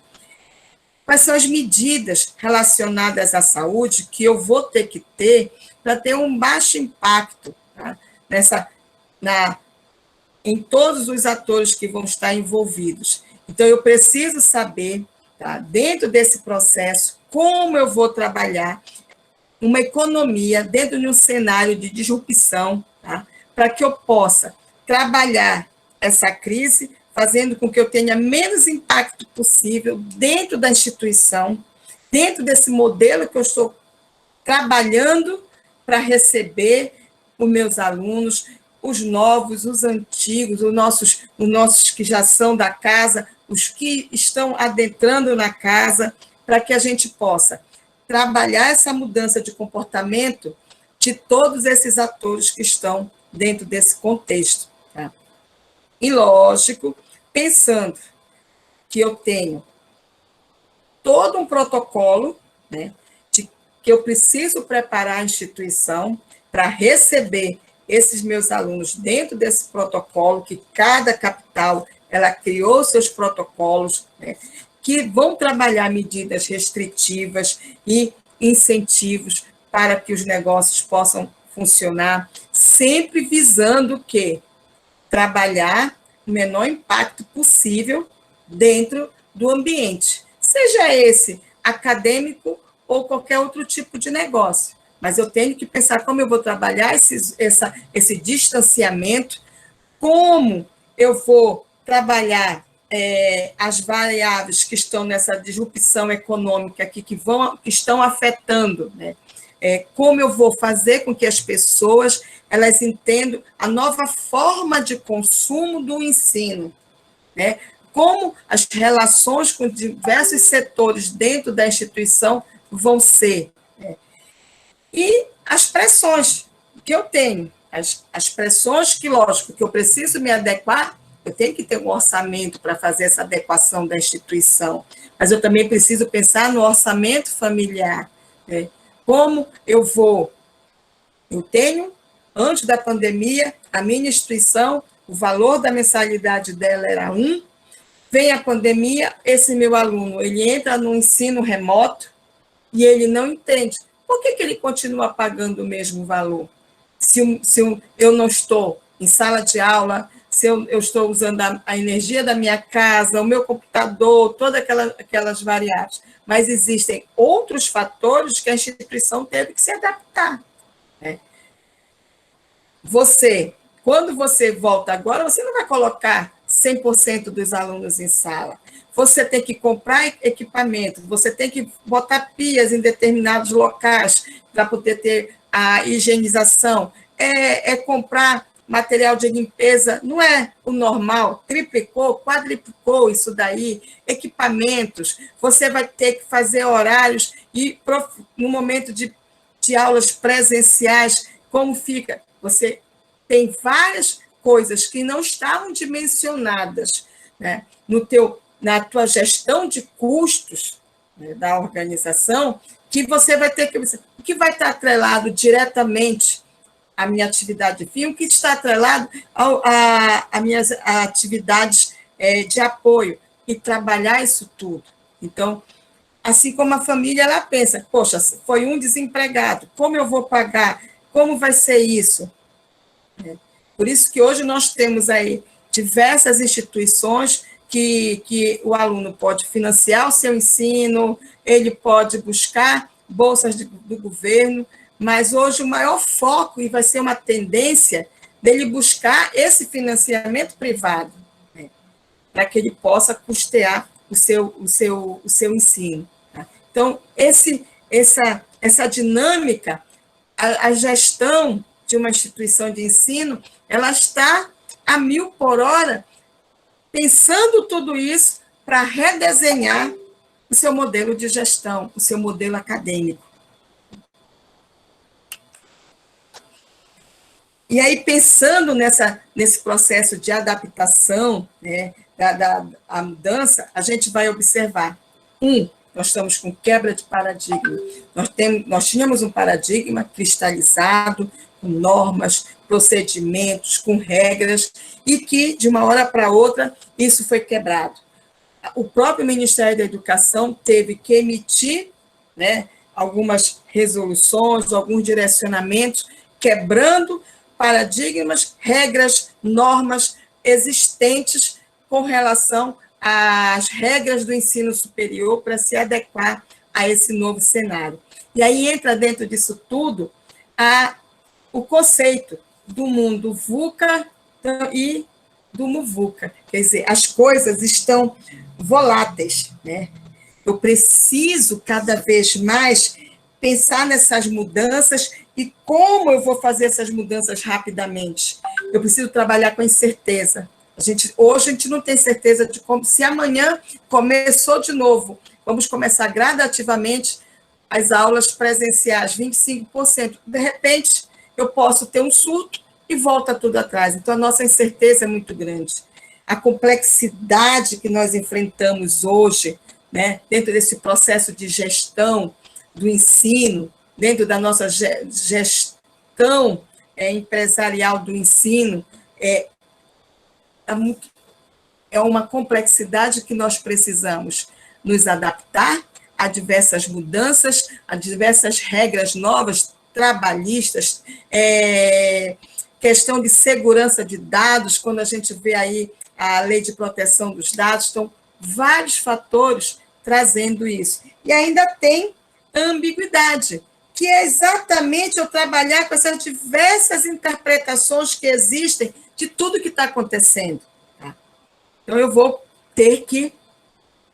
Quais são as medidas relacionadas à saúde que eu vou ter que ter para ter um baixo impacto, tá? Em todos os atores que vão estar envolvidos. Então, eu preciso saber, tá, dentro desse processo, como eu vou trabalhar uma economia dentro de um cenário de disrupção, tá, para que eu possa trabalhar essa crise, fazendo com que eu tenha menos impacto possível dentro da instituição, dentro desse modelo que eu estou trabalhando para receber os meus alunos, os novos, os antigos, os nossos que já são da casa, os que estão adentrando na casa, para que a gente possa trabalhar essa mudança de comportamento de todos esses atores que estão dentro desse contexto. Tá? E, lógico, pensando que eu tenho todo um protocolo, né, de que eu preciso preparar a instituição para receber esses meus alunos dentro desse protocolo, que cada capital ela criou seus protocolos, né, que vão trabalhar medidas restritivas e incentivos para que os negócios possam funcionar, sempre visando que trabalhar o menor impacto possível dentro do ambiente, seja esse acadêmico ou qualquer outro tipo de negócio. Mas eu tenho que pensar como eu vou trabalhar esse distanciamento, como eu vou trabalhar as variáveis que estão nessa disrupção econômica aqui, que estão afetando, né? Como eu vou fazer com que as pessoas elas entendam a nova forma de consumo do ensino, né? Como as relações com diversos setores dentro da instituição vão ser. Né? E as pressões que eu tenho, as pressões que, lógico, que eu preciso me adequar, eu tenho que ter um orçamento para fazer essa adequação da instituição, mas eu também preciso pensar no orçamento familiar, né? Como eu tenho, antes da pandemia, a minha instituição, o valor da mensalidade dela era 1, vem a pandemia, esse meu aluno, ele entra no ensino remoto e ele não entende. Por que ele continua pagando o mesmo valor? Se eu não estou em sala de aula, se eu estou usando a energia da minha casa, o meu computador, todas aquelas variáveis. Mas existem outros fatores que a instituição teve que se adaptar. Né? Quando você volta agora, você não vai colocar 100% dos alunos em sala. Você tem que comprar equipamento, você tem que botar pias em determinados locais para poder ter a higienização, comprar material de limpeza, não é o normal, triplicou, quadriplicou isso daí, equipamentos, você vai ter que fazer horários e no momento de aulas presenciais, como fica? Você tem várias coisas que não estavam dimensionadas, né, na tua gestão de custos, né, da organização, que você vai ter que... O que vai estar atrelado diretamente à minha atividade de fim, o que está atrelado a minhas atividades de apoio, e trabalhar isso tudo. Então, assim como a família, ela pensa, poxa, foi um desempregado, como eu vou pagar? Como vai ser isso? Por isso que hoje nós temos aí diversas instituições que o aluno pode financiar o seu ensino, ele pode buscar bolsas do governo, mas hoje o maior foco, e vai ser uma tendência, dele buscar esse financiamento privado, né, para que ele possa custear o seu ensino. Tá? Então, essa dinâmica, a gestão de uma instituição de ensino, ela está a 1000 por hora, pensando tudo isso para redesenhar o seu modelo de gestão, o seu modelo acadêmico. E aí, pensando nesse processo de adaptação, né, da mudança, a gente vai observar, nós estamos com quebra de paradigma. Nós tínhamos um paradigma cristalizado, com normas, procedimentos, com regras, e que, de uma hora para outra, isso foi quebrado. O próprio Ministério da Educação teve que emitir, né, algumas resoluções, alguns direcionamentos, quebrando paradigmas, regras, normas existentes com relação às regras do ensino superior para se adequar a esse novo cenário. E aí entra dentro disso tudo o conceito do mundo VUCA e do Muvuca. Quer dizer, as coisas estão voláteis, né? Eu preciso cada vez mais pensar nessas mudanças e como eu vou fazer essas mudanças rapidamente. Eu preciso trabalhar com incerteza. Hoje a gente não tem certeza de como, se amanhã começou de novo, vamos começar gradativamente as aulas presenciais, 25%. De repente, eu posso ter um surto e volta tudo atrás. Então, a nossa incerteza é muito grande. A complexidade que nós enfrentamos hoje, né, dentro desse processo de gestão do ensino, dentro da nossa gestão empresarial do ensino, é uma complexidade que nós precisamos nos adaptar a diversas mudanças, a diversas regras novas, trabalhistas, questão de segurança de dados, quando a gente vê aí a lei de proteção dos dados, então, vários fatores trazendo isso. E ainda tem a ambiguidade, que é exatamente eu trabalhar com essas diversas interpretações que existem de tudo que está acontecendo. Tá? Então, eu vou ter que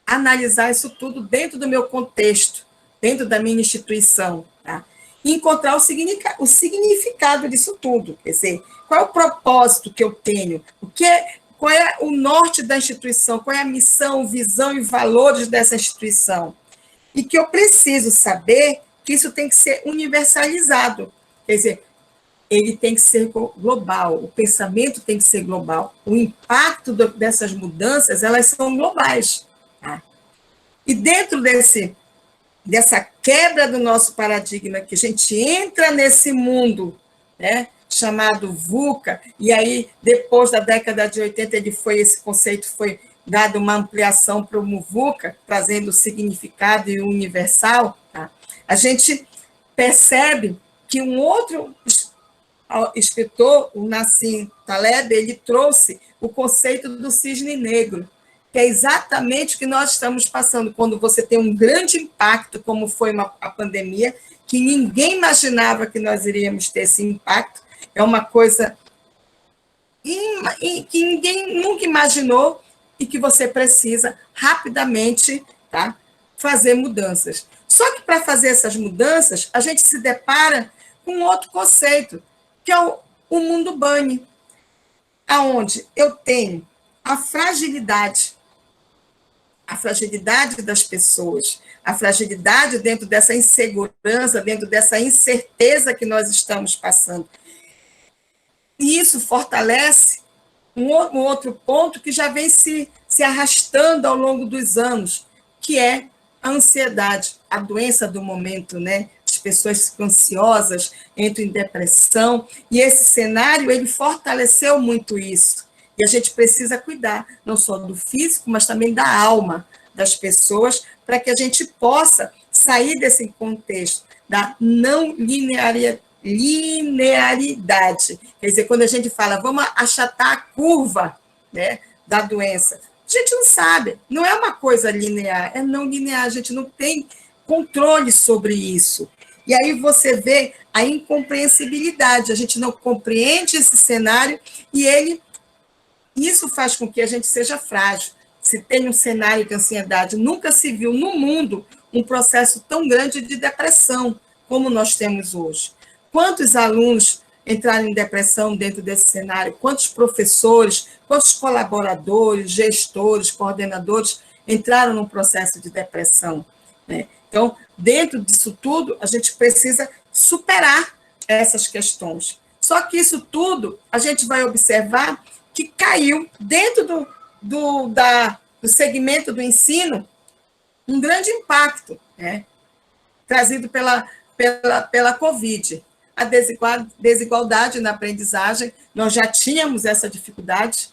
analisar isso tudo dentro do meu contexto, dentro da minha instituição, tá? E encontrar o significado disso tudo. Quer dizer, qual é o propósito que eu tenho? Qual é o norte da instituição? Qual é a missão, visão e valores dessa instituição? E que eu preciso saber que isso tem que ser universalizado. Quer dizer, ele tem que ser global, o pensamento tem que ser global. O impacto dessas mudanças, elas são globais. Tá? E dentro dessa quebra do nosso paradigma, que a gente entra nesse mundo, né, chamado VUCA, e aí, depois da década de 80, esse conceito foi dado uma ampliação para o MUVUCA, trazendo o significado e o universal, tá? A gente percebe que um outro escritor, o Nassim Taleb, ele trouxe o conceito do cisne negro, que é exatamente o que nós estamos passando, quando você tem um grande impacto, como foi a pandemia, que ninguém imaginava que nós iríamos ter esse impacto, é uma coisa que ninguém nunca imaginou e que você precisa rapidamente, tá, fazer mudanças. Só que para fazer essas mudanças, a gente se depara com outro conceito, que é o mundo bunny, aonde eu tenho a fragilidade das pessoas, a fragilidade dentro dessa insegurança, dentro dessa incerteza que nós estamos passando. E isso fortalece um outro ponto que já vem se arrastando ao longo dos anos, que é a ansiedade, a doença do momento, né? As pessoas ficam ansiosas, entram em depressão, e esse cenário, ele fortaleceu muito isso. E a gente precisa cuidar, não só do físico, mas também da alma das pessoas, para que a gente possa sair desse contexto da não linearidade. Quer dizer, quando a gente fala, vamos achatar a curva, né, da doença, a gente não sabe, não é uma coisa linear, é não linear, a gente não tem controle sobre isso. E aí você vê a incompreensibilidade, a gente não compreende esse cenário e isso faz com que a gente seja frágil. Se tem um cenário de ansiedade, nunca se viu no mundo um processo tão grande de depressão como nós temos hoje. Quantos alunos entraram em depressão dentro desse cenário? Quantos professores, quantos colaboradores, gestores, coordenadores entraram num processo de depressão? Né? Então, dentro disso tudo, a gente precisa superar essas questões. Só que isso tudo, a gente vai observar que caiu dentro do segmento do ensino um grande impacto, né? Trazido pela Covid. A desigualdade na aprendizagem, nós já tínhamos essa dificuldade,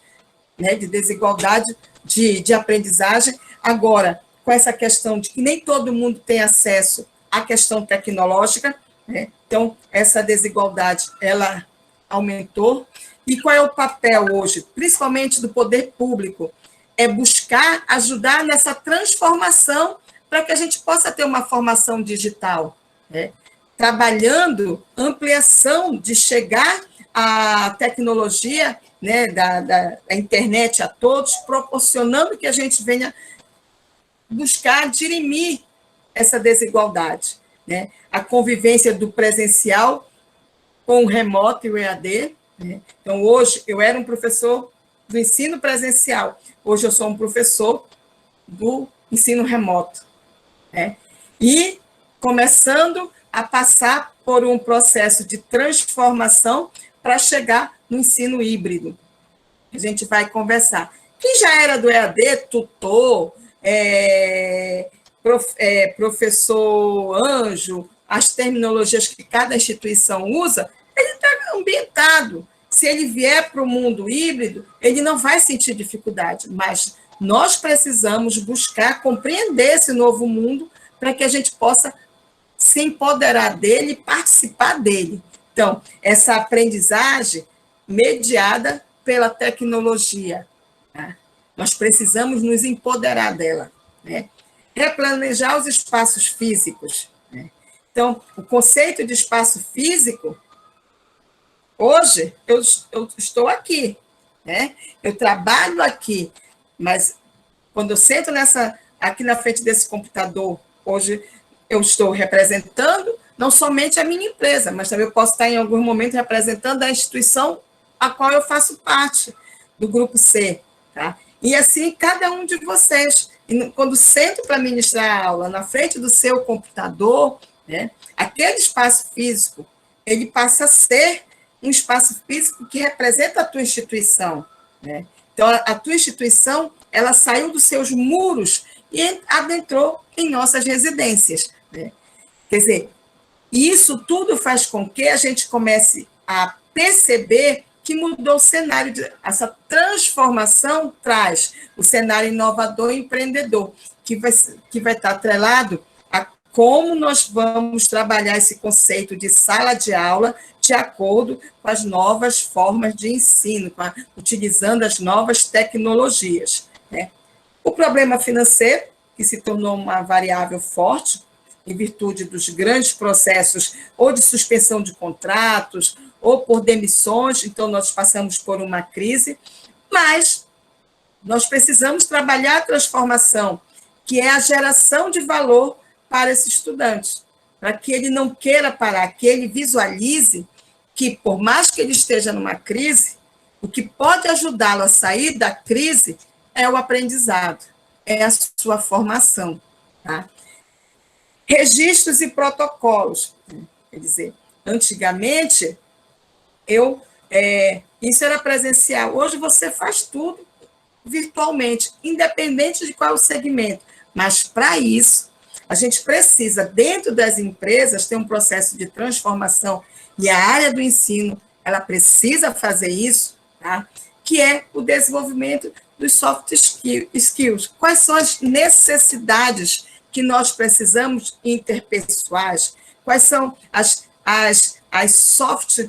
né, de desigualdade de aprendizagem, agora, com essa questão de que nem todo mundo tem acesso à questão tecnológica, né, então, essa desigualdade, ela aumentou. E qual é o papel hoje, principalmente do poder público? É buscar ajudar nessa transformação para que a gente possa ter uma formação digital, né? Trabalhando ampliação de chegar a tecnologia, né, da internet a todos, proporcionando que a gente venha buscar dirimir essa desigualdade, né? A convivência do presencial com o remoto e o EAD, né? Então, hoje, eu era um professor do ensino presencial, hoje eu sou um professor do ensino remoto, né? E começando a passar por um processo de transformação para chegar no ensino híbrido. A gente vai conversar. Quem já era do EAD, tutor, professor anjo, as terminologias que cada instituição usa, ele está ambientado. Se ele vier para o mundo híbrido, ele não vai sentir dificuldade, mas nós precisamos buscar compreender esse novo mundo para que a gente possa se empoderar dele e participar dele. Então, essa aprendizagem mediada pela tecnologia, né? Nós precisamos nos empoderar dela, né? Replanejar os espaços físicos, né? Então, o conceito de espaço físico, hoje, eu estou aqui, né? Eu trabalho aqui, mas quando eu sento aqui na frente desse computador, hoje eu estou representando não somente a minha empresa, mas também eu posso estar em algum momento representando a instituição a qual eu faço parte, do grupo C, tá? E assim, cada um de vocês, quando sento para ministrar a aula na frente do seu computador, né, aquele espaço físico, ele passa a ser um espaço físico que representa a tua instituição, né? Então, a tua instituição, ela saiu dos seus muros e adentrou em nossas residências, né? Quer dizer, isso tudo faz com que a gente comece a perceber que mudou o cenário, essa transformação traz o cenário inovador e empreendedor, que vai estar atrelado a como nós vamos trabalhar esse conceito de sala de aula de acordo com as novas formas de ensino, utilizando as novas tecnologias, né? O problema financeiro, que se tornou uma variável forte, em virtude dos grandes processos ou de suspensão de contratos, ou por demissões, então nós passamos por uma crise, mas nós precisamos trabalhar a transformação, que é a geração de valor para esse estudante, para que ele não queira parar, que ele visualize que, por mais que ele esteja numa crise, o que pode ajudá-lo a sair da crise é o aprendizado, é a sua formação, tá? Registros e protocolos, quer dizer, antigamente, isso era presencial, hoje você faz tudo virtualmente, independente de qual é o segmento, mas para isso, a gente precisa, dentro das empresas, ter um processo de transformação, e a área do ensino, ela precisa fazer isso, tá? Que é o desenvolvimento dos soft skills. Quais são as necessidades que nós precisamos interpessoais? Quais são as soft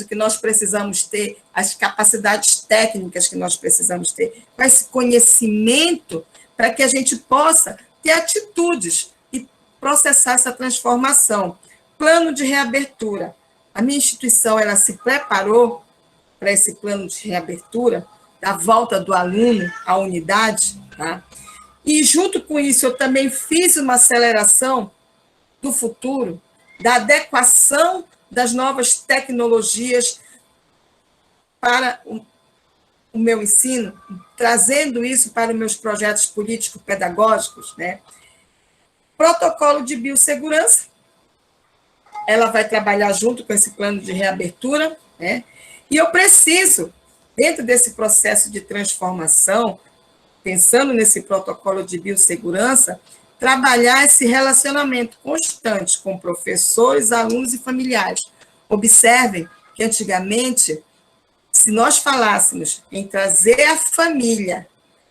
que nós precisamos ter, as capacidades técnicas que nós precisamos ter, com esse conhecimento, para que a gente possa ter atitudes e processar essa transformação. Plano de reabertura. A minha instituição, ela se preparou para esse plano de reabertura, da volta do aluno à unidade, tá? E, junto com isso, eu também fiz uma aceleração do futuro, da adequação das novas tecnologias para o meu ensino, trazendo isso para os meus projetos político-pedagógicos, né? Protocolo de biossegurança, ela vai trabalhar junto com esse plano de reabertura, né? E eu preciso, dentro desse processo de transformação, pensando nesse protocolo de biossegurança, trabalhar esse relacionamento constante com professores, alunos e familiares. Observem que, antigamente, se nós falássemos em trazer a família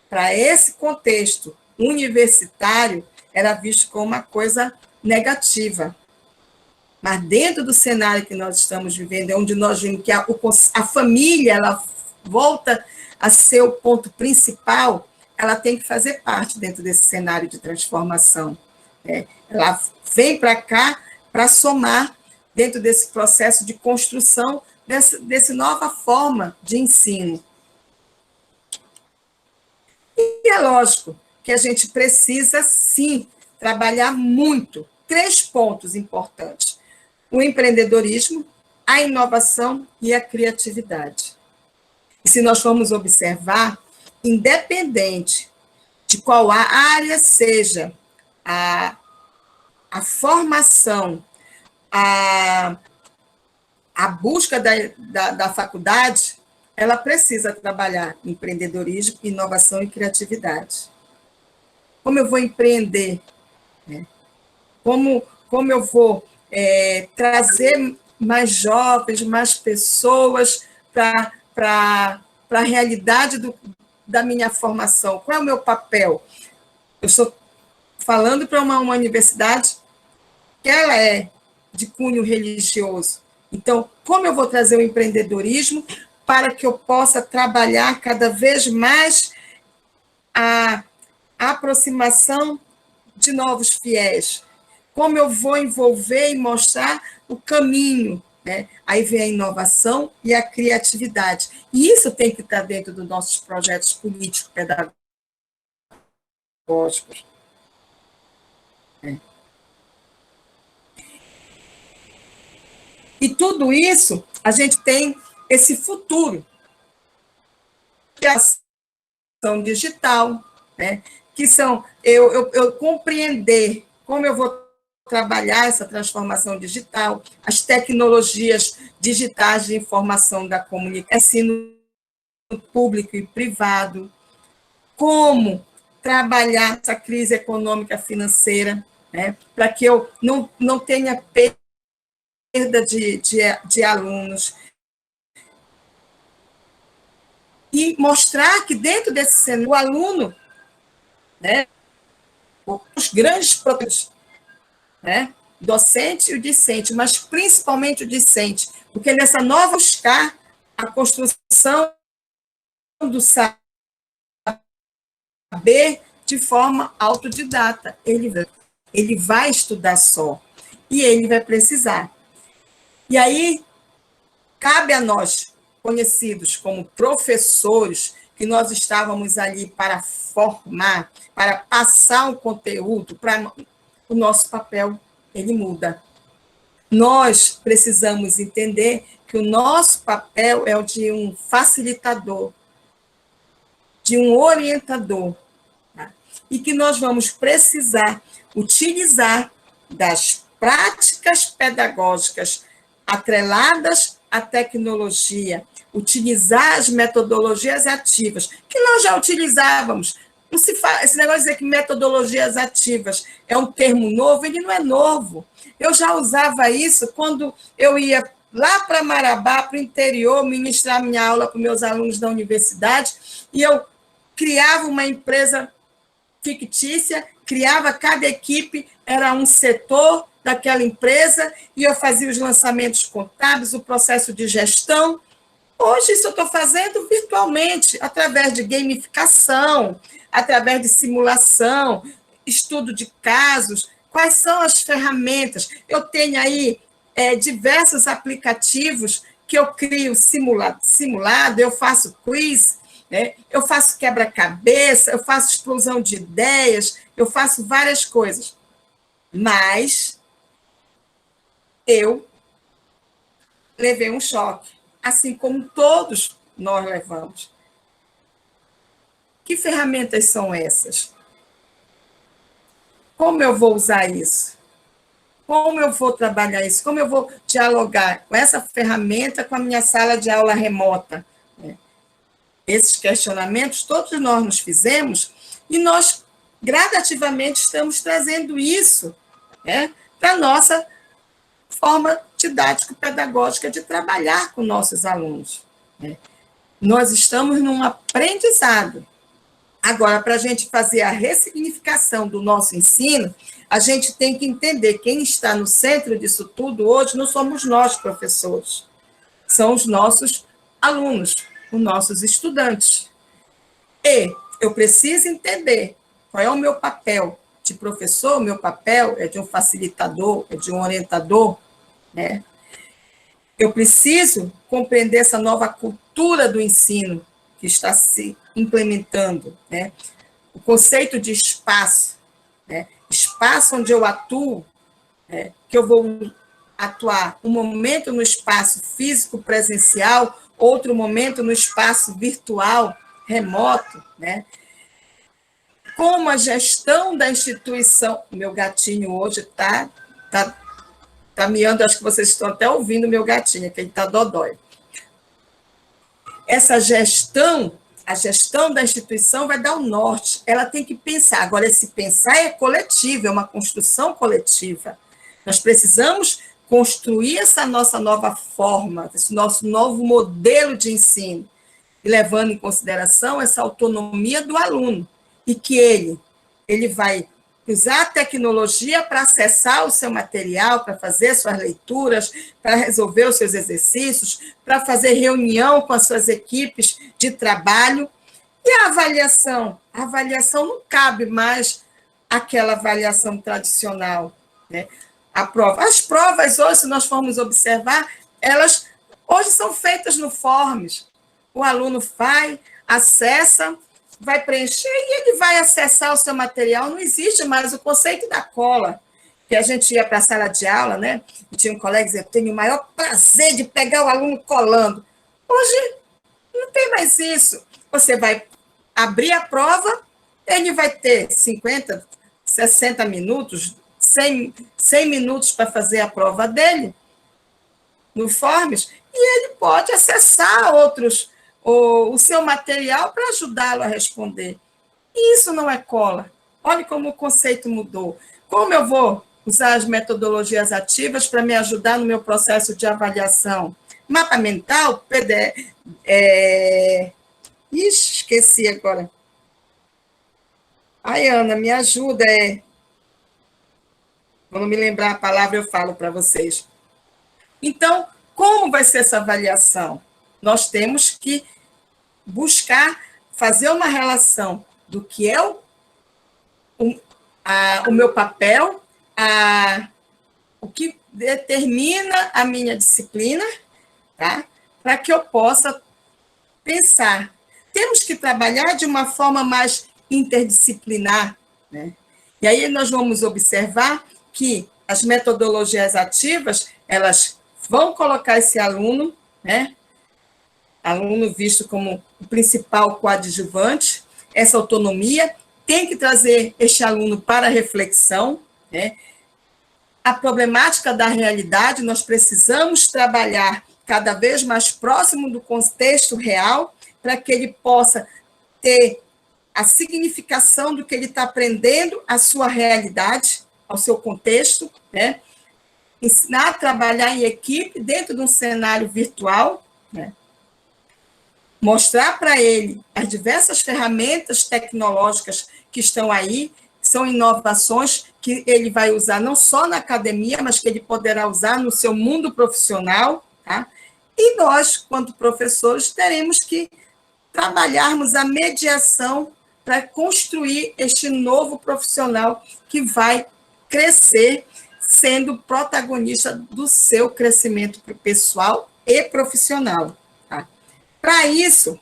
para esse contexto universitário, era visto como uma coisa negativa. Mas dentro do cenário que nós estamos vivendo, é onde nós vimos que a família, ela volta a ser o ponto principal, ela tem que fazer parte dentro desse cenário de transformação, né? Ela vem para cá para somar dentro desse processo de construção dessa nova forma de ensino. E é lógico que a gente precisa, sim, trabalhar muito. 3 pontos importantes: o empreendedorismo, a inovação e a criatividade. E se nós formos observar, independente de qual área seja a formação, a busca da faculdade, ela precisa trabalhar empreendedorismo, inovação e criatividade. Como eu vou empreender? Né? Como eu vou trazer mais jovens, mais pessoas para a realidade da minha formação? Qual é o meu papel? Eu estou falando para uma universidade que ela é de cunho religioso. Então, como eu vou trazer o empreendedorismo para que eu possa trabalhar cada vez mais a aproximação de novos fiéis? Como eu vou envolver e mostrar o caminho, né? Aí vem a inovação e a criatividade. E isso tem que estar dentro dos nossos projetos político-pedagógicos. E tudo isso, a gente tem esse futuro de ação digital, né? Que são eu compreender como eu vou trabalhar essa transformação digital, as tecnologias digitais de informação da comunicação, ensino público e privado, como trabalhar essa crise econômica financeira, né? Para que eu não tenha perda de alunos, e mostrar que dentro desse cenário, o aluno, né, os grandes produtores, né, docente e o discente, mas principalmente o discente, porque nessa nova buscar a construção do saber de forma autodidata. Ele vai estudar só, e ele vai precisar. E aí, cabe a nós, conhecidos como professores, que nós estávamos ali para formar, para passar um conteúdo, o nosso papel, ele muda. Nós precisamos entender que o nosso papel é o de um facilitador, de um orientador, tá? E que nós vamos precisar utilizar das práticas pedagógicas atreladas à tecnologia, utilizar as metodologias ativas, que nós já utilizávamos. Não se fala, esse negócio de dizer que metodologias ativas é um termo novo, ele não é novo. Eu já usava isso quando eu ia lá para Marabá, para o interior, ministrar minha aula para meus alunos da universidade, e eu criava uma empresa fictícia, criava cada equipe, era um setor daquela empresa, e eu fazia os lançamentos contábeis, o processo de gestão. Hoje, isso eu estou fazendo virtualmente, através de gamificação, através de simulação, estudo de casos, quais são as ferramentas. Eu tenho aí diversos aplicativos que eu crio simulado, eu faço quiz, né? Eu faço quebra-cabeça, eu faço explosão de ideias, eu faço várias coisas. Mas eu levei um choque, assim como todos nós levamos. Que ferramentas são essas? Como eu vou usar isso? Como eu vou trabalhar isso? Como eu vou dialogar com essa ferramenta com a minha sala de aula remota? Esses questionamentos todos nós nos fizemos, e nós gradativamente estamos trazendo isso, né, para a nossa forma didático-pedagógica de trabalhar com nossos alunos, né? Nós estamos num aprendizado. Agora, para a gente fazer a ressignificação do nosso ensino, a gente tem que entender quem está no centro disso tudo hoje não somos nós, professores, são os nossos alunos, os nossos estudantes. E eu preciso entender qual é o meu papel de professor. O meu papel é de um facilitador, é de um orientador, né? Eu preciso compreender essa nova cultura do ensino que está se implementando, né? O conceito de espaço, né? Espaço onde eu atuo, né? Que eu vou atuar um momento no espaço físico presencial, outro momento no espaço virtual, remoto, né? Como a gestão da instituição... Meu gatinho hoje tá miando, acho que vocês estão até ouvindo o meu gatinho, que ele está dodói. Essa gestão, a gestão da instituição vai dar o norte, ela tem que pensar. Agora, esse pensar é coletivo, é uma construção coletiva. Nós precisamos construir essa nossa nova forma, esse nosso novo modelo de ensino, e levando em consideração essa autonomia do aluno, e que ele vai usar a tecnologia para acessar o seu material, para fazer suas leituras, para resolver os seus exercícios, para fazer reunião com as suas equipes de trabalho. E a avaliação? A avaliação não cabe mais aquela avaliação tradicional, né? A prova. As provas hoje, se nós formos observar, elas hoje são feitas no Forms. O aluno vai, acessa, vai preencher e ele vai acessar o seu material. Não existe mais o conceito da cola, que a gente ia para a sala de aula, né? E tinha um colega que dizia, eu tenho o maior prazer de pegar o aluno colando. Hoje não tem mais isso. Você vai abrir a prova, ele vai ter 50, 60 minutos, 100 minutos para fazer a prova dele, no Forms, e ele pode acessar o seu material para ajudá-lo a responder. E isso não é cola. Olha como o conceito mudou. Como eu vou usar as metodologias ativas para me ajudar no meu processo de avaliação? Mapa mental, PDF... esqueci agora. Ai, Ana, me ajuda. Quando me lembrar a palavra, eu falo para vocês. Então, como vai ser essa avaliação? Nós temos que buscar fazer uma relação do que é o meu papel, o que determina a minha disciplina, tá? Para que eu possa pensar. Temos que trabalhar de uma forma mais interdisciplinar, né? E aí nós vamos observar que as metodologias ativas, elas vão colocar esse aluno, né? Aluno visto como o principal coadjuvante, essa autonomia, tem que trazer este aluno para a reflexão, né? A problemática da realidade, nós precisamos trabalhar cada vez mais próximo do contexto real, para que ele possa ter a significação do que ele está aprendendo, à sua realidade, ao seu contexto, né? Ensinar a trabalhar em equipe dentro de um cenário virtual, né? Mostrar para ele as diversas ferramentas tecnológicas que estão aí, são inovações que ele vai usar não só na academia, mas que ele poderá usar no seu mundo profissional, tá? E nós, quanto professores, teremos que trabalharmos a mediação para construir este novo profissional que vai crescer sendo protagonista do seu crescimento pessoal e profissional. Tá? Para isso,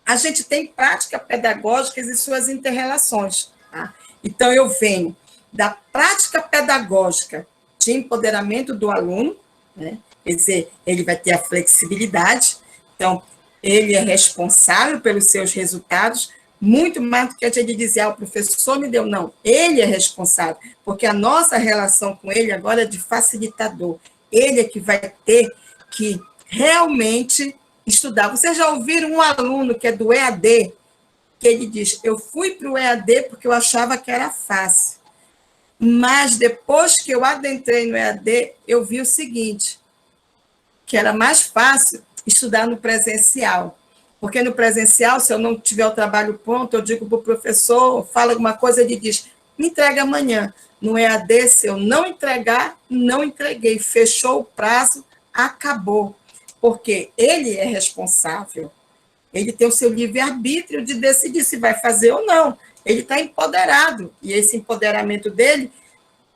a gente tem práticas pedagógicas e suas interrelações. Tá? Então, eu venho da prática pedagógica de empoderamento do aluno, né? Quer dizer, ele vai ter a flexibilidade, então, ele é responsável pelos seus resultados, muito mais do que a gente dizer, o professor me deu, não, ele é responsável, porque a nossa relação com ele agora é de facilitador, ele é que vai ter que realmente estudar. Vocês já ouviram um aluno que é do EAD, que ele diz, eu fui para o EAD porque eu achava que era fácil, mas depois que eu adentrei no EAD, eu vi o seguinte, que era mais fácil estudar no presencial, porque no presencial, se eu não tiver o trabalho pronto, eu digo para o professor, fala alguma coisa, ele diz, me entrega amanhã. No EAD, se eu não entregar, não entreguei, fechou o prazo, acabou, porque ele é responsável, ele tem o seu livre-arbítrio de decidir se vai fazer ou não, ele está empoderado, e esse empoderamento dele,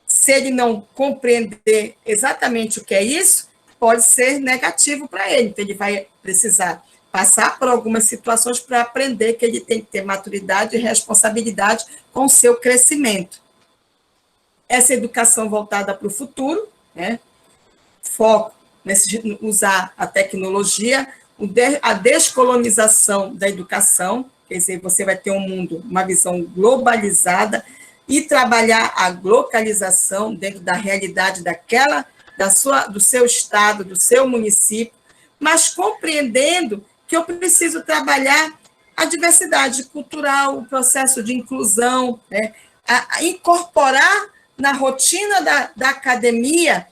se ele não compreender exatamente o que é isso, pode ser negativo para ele. Então, ele vai precisar passar por algumas situações para aprender que ele tem que ter maturidade e responsabilidade com o seu crescimento. Essa educação voltada para o futuro, né? Foco nesse usar a tecnologia, a descolonização da educação, quer dizer, você vai ter um mundo, uma visão globalizada, e trabalhar a localização dentro da realidade do seu estado, do seu município, mas compreendendo que eu preciso trabalhar a diversidade cultural, o processo de inclusão, né? A incorporar na rotina da academia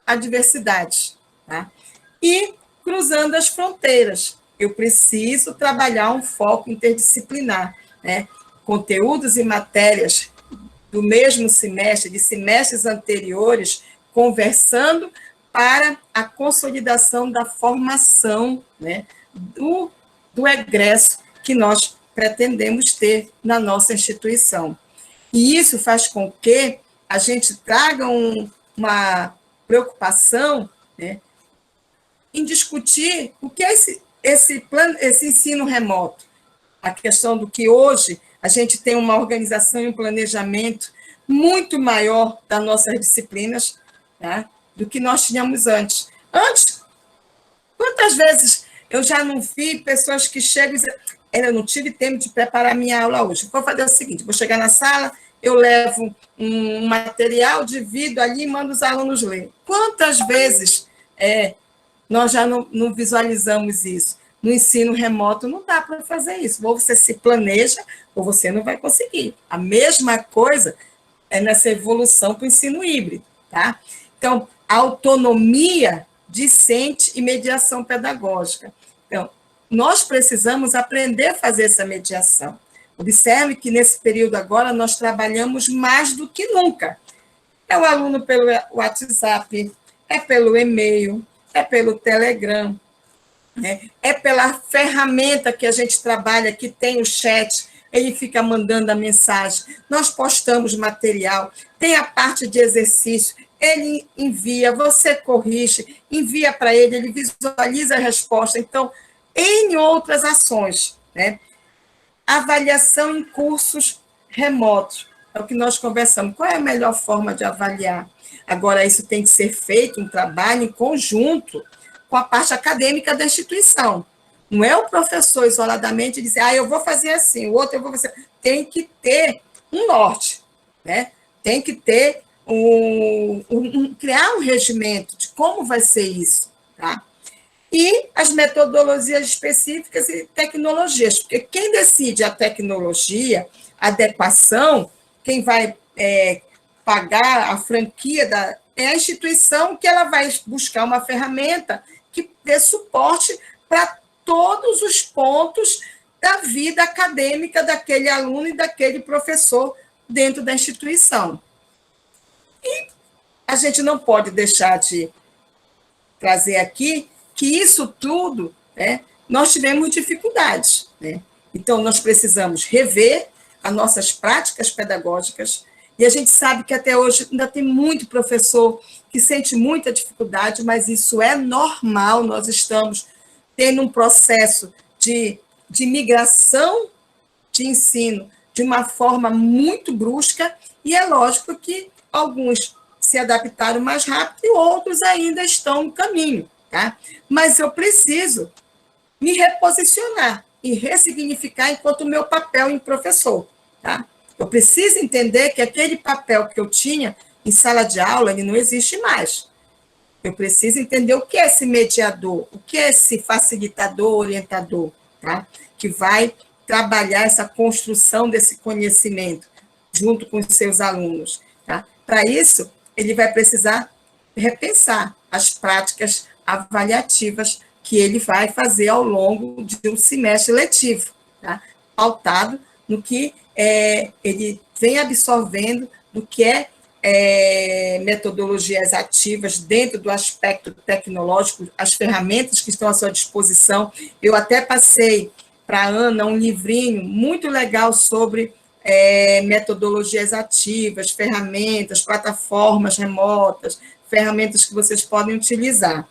a diversidade. Tá? E cruzando as fronteiras, eu preciso trabalhar um foco interdisciplinar, né? Conteúdos e matérias do mesmo semestre, de semestres anteriores, conversando para a consolidação da formação, né, do egresso que nós pretendemos ter na nossa instituição. E isso faz com que a gente traga uma preocupação, né, em discutir o que é esse ensino remoto. A questão do que hoje a gente tem uma organização e um planejamento muito maior das nossas disciplinas, né, do que nós tínhamos antes. Antes, quantas vezes eu já não vi pessoas que chegam e dizem, eu não tive tempo de preparar minha aula hoje. Vou fazer o seguinte, vou chegar na sala, eu levo um material, divido ali e mando os alunos ler. Quantas vezes nós já não visualizamos isso? No ensino remoto não dá para fazer isso. Ou você se planeja, ou você não vai conseguir. A mesma coisa é nessa evolução para o ensino híbrido. Tá? Então, autonomia discente e mediação pedagógica. Então, nós precisamos aprender a fazer essa mediação. Observe que nesse período agora nós trabalhamos mais do que nunca. É o aluno pelo WhatsApp, é pelo e-mail, é pelo Telegram, né? É pela ferramenta que a gente trabalha, que tem o chat, ele fica mandando a mensagem, nós postamos material, tem a parte de exercício, ele envia, você corrige, envia para ele, ele visualiza a resposta. Então, N outras ações, né? Avaliação em cursos remotos, é o que nós conversamos. Qual é a melhor forma de avaliar? Agora, isso tem que ser feito, um trabalho em conjunto com a parte acadêmica da instituição. Não é o professor isoladamente dizer, eu vou fazer assim, o outro eu vou fazer. Tem que ter um norte, né? Tem que ter criar um regimento de como vai ser isso, tá? E as metodologias específicas e tecnologias, porque quem decide a tecnologia, a adequação, quem vai pagar a franquia é a instituição, que ela vai buscar uma ferramenta que dê suporte para todos os pontos da vida acadêmica daquele aluno e daquele professor dentro da instituição. E a gente não pode deixar de trazer aqui que isso tudo, né, nós tivemos dificuldades, né? Então, nós precisamos rever as nossas práticas pedagógicas, e a gente sabe que até hoje ainda tem muito professor que sente muita dificuldade, mas isso é normal, nós estamos tendo um processo de migração de ensino de uma forma muito brusca, e é lógico que alguns se adaptaram mais rápido e outros ainda estão no caminho. Tá? Mas eu preciso me reposicionar e ressignificar enquanto meu papel em professor. Tá? Eu preciso entender que aquele papel que eu tinha em sala de aula, ele não existe mais. Eu preciso entender o que é esse mediador, o que é esse facilitador, orientador, tá? Que vai trabalhar essa construção desse conhecimento junto com os seus alunos. Tá? Para isso, ele vai precisar repensar as práticas avaliativas que ele vai fazer ao longo de um semestre letivo, tá? Pautado no que ele vem absorvendo do que metodologias ativas dentro do aspecto tecnológico, as ferramentas que estão à sua disposição. Eu até passei para a Ana um livrinho muito legal sobre metodologias ativas, ferramentas, plataformas remotas, ferramentas que vocês podem utilizar.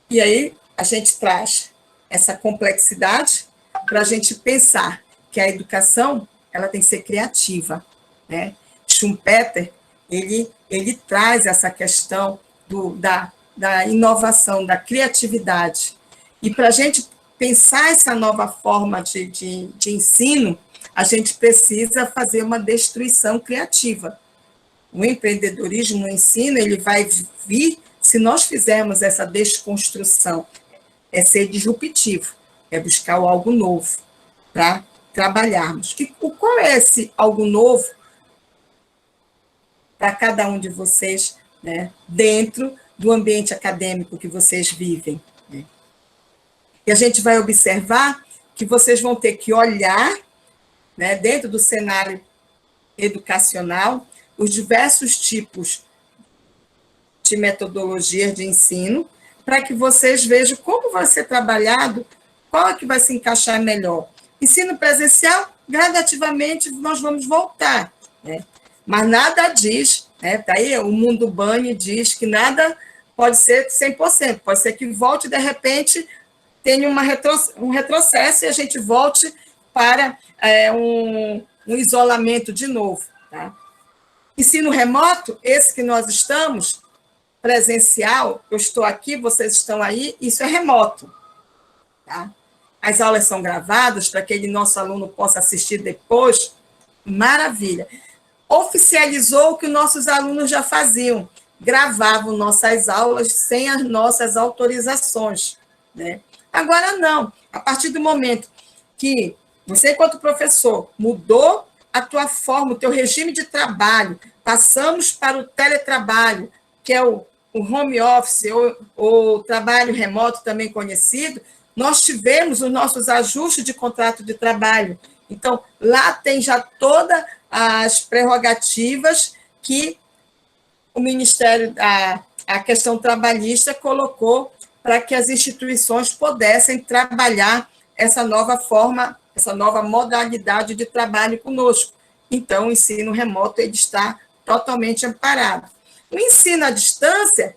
E aí, a gente traz essa complexidade para a gente pensar que a educação ela tem que ser criativa, né? Schumpeter, ele traz essa questão da inovação, da criatividade. E para a gente pensar essa nova forma de ensino, a gente precisa fazer uma destruição criativa. O empreendedorismo no ensino, ele vai vir se nós fizermos essa desconstrução. É ser disruptivo, é buscar o algo novo para trabalharmos. Qual é esse algo novo para cada um de vocês, né, dentro do ambiente acadêmico que vocês vivem? Né? E a gente vai observar que vocês vão ter que olhar, né, dentro do cenário educacional, os diversos tipos de metodologias de ensino, para que vocês vejam como vai ser trabalhado, qual é que vai se encaixar melhor. Ensino presencial, gradativamente, nós vamos voltar, né? Mas nada diz, né? Daí o Mundo Bunny diz que nada pode ser 100%, pode ser que volte, de repente, tenha um retrocesso e a gente volte para um isolamento de novo. Tá? Ensino remoto, esse que nós estamos, presencial, eu estou aqui, vocês estão aí, isso é remoto. Tá? As aulas são gravadas para que aquele nosso aluno possa assistir depois, maravilha. Oficializou o que nossos alunos já faziam, gravavam nossas aulas sem as nossas autorizações. Né? Agora não, a partir do momento que você, enquanto professor, mudou a tua forma, o teu regime de trabalho, passamos para o teletrabalho, que é o home office, ou o trabalho remoto também conhecido, nós tivemos os nossos ajustes de contrato de trabalho. Então, lá tem já todas as prerrogativas que o Ministério, a questão trabalhista, colocou para que as instituições pudessem trabalhar essa nova forma, essa nova modalidade de trabalho conosco. Então, o ensino remoto ele está totalmente amparado. O ensino à distância,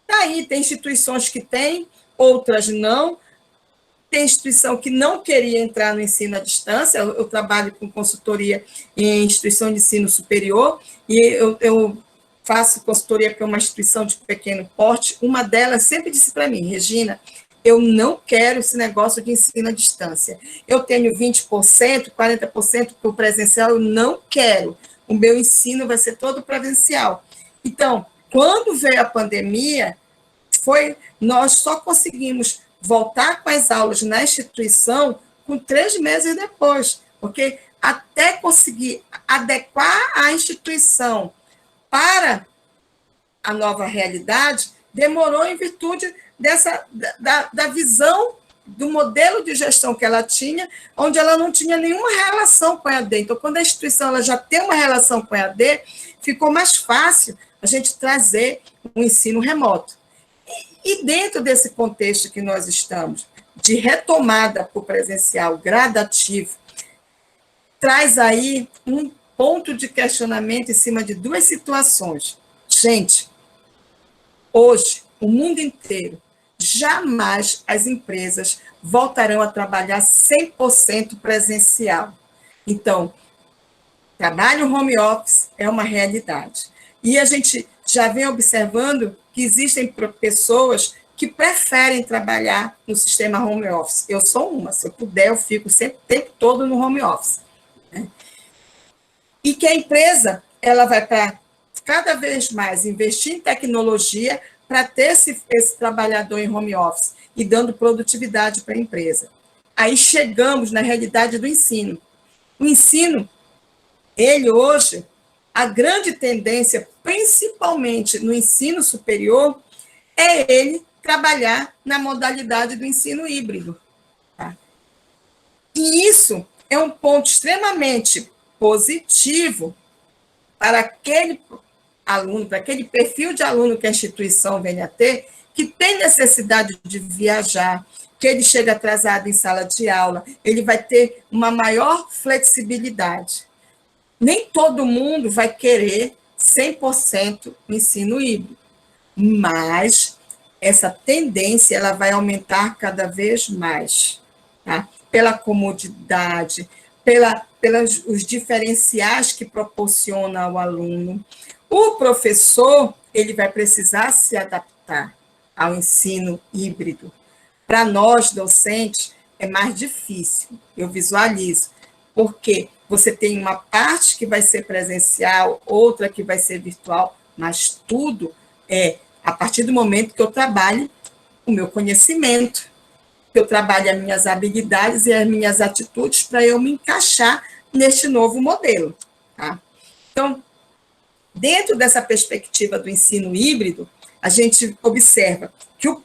está aí, tem instituições que têm, outras não. Tem instituição que não queria entrar no ensino à distância, eu trabalho com consultoria em instituição de ensino superior, e eu faço consultoria para uma instituição de pequeno porte, uma delas sempre disse para mim, Regina, eu não quero esse negócio de ensino à distância. Eu tenho 20%, 40% para o presencial, eu não quero. O meu ensino vai ser todo presencial. Então, quando veio a pandemia, nós só conseguimos voltar com as aulas na instituição com 3 meses depois, porque até conseguir adequar a instituição para a nova realidade, demorou em virtude da visão do modelo de gestão que ela tinha, onde ela não tinha nenhuma relação com a EAD. Então, quando a instituição ela já tem uma relação com a EAD, ficou mais fácil a gente trazer um ensino remoto. E dentro desse contexto que nós estamos, de retomada para o presencial gradativo, traz aí um ponto de questionamento em cima de 2 situações. Gente, hoje, o mundo inteiro, jamais as empresas voltarão a trabalhar 100% presencial. Então, trabalho home office é uma realidade. E a gente já vem observando que existem pessoas que preferem trabalhar no sistema home office. Eu sou uma, se eu puder, eu fico sempre o tempo todo no home office. Né? E que a empresa ela vai para cada vez mais investir em tecnologia para ter esse trabalhador em home office e dando produtividade para a empresa. Aí chegamos na realidade do ensino. O ensino, ele hoje, a grande tendência, principalmente no ensino superior, é ele trabalhar na modalidade do ensino híbrido. Tá? E isso é um ponto extremamente positivo para aquele aluno, para aquele perfil de aluno que a instituição venha a ter, que tem necessidade de viajar, que ele chega atrasado em sala de aula, ele vai ter uma maior flexibilidade. Nem todo mundo vai querer 100% o ensino híbrido, mas essa tendência ela vai aumentar cada vez mais, tá? Pela comodidade, pelos os diferenciais que proporciona ao aluno. O professor ele vai precisar se adaptar ao ensino híbrido. Para nós, docentes, é mais difícil, eu visualizo, porque você tem uma parte que vai ser presencial, outra que vai ser virtual, mas tudo é a partir do momento que eu trabalhe o meu conhecimento, que eu trabalhe as minhas habilidades e as minhas atitudes para eu me encaixar neste novo modelo. Tá? Então, dentro dessa perspectiva do ensino híbrido, a gente observa que o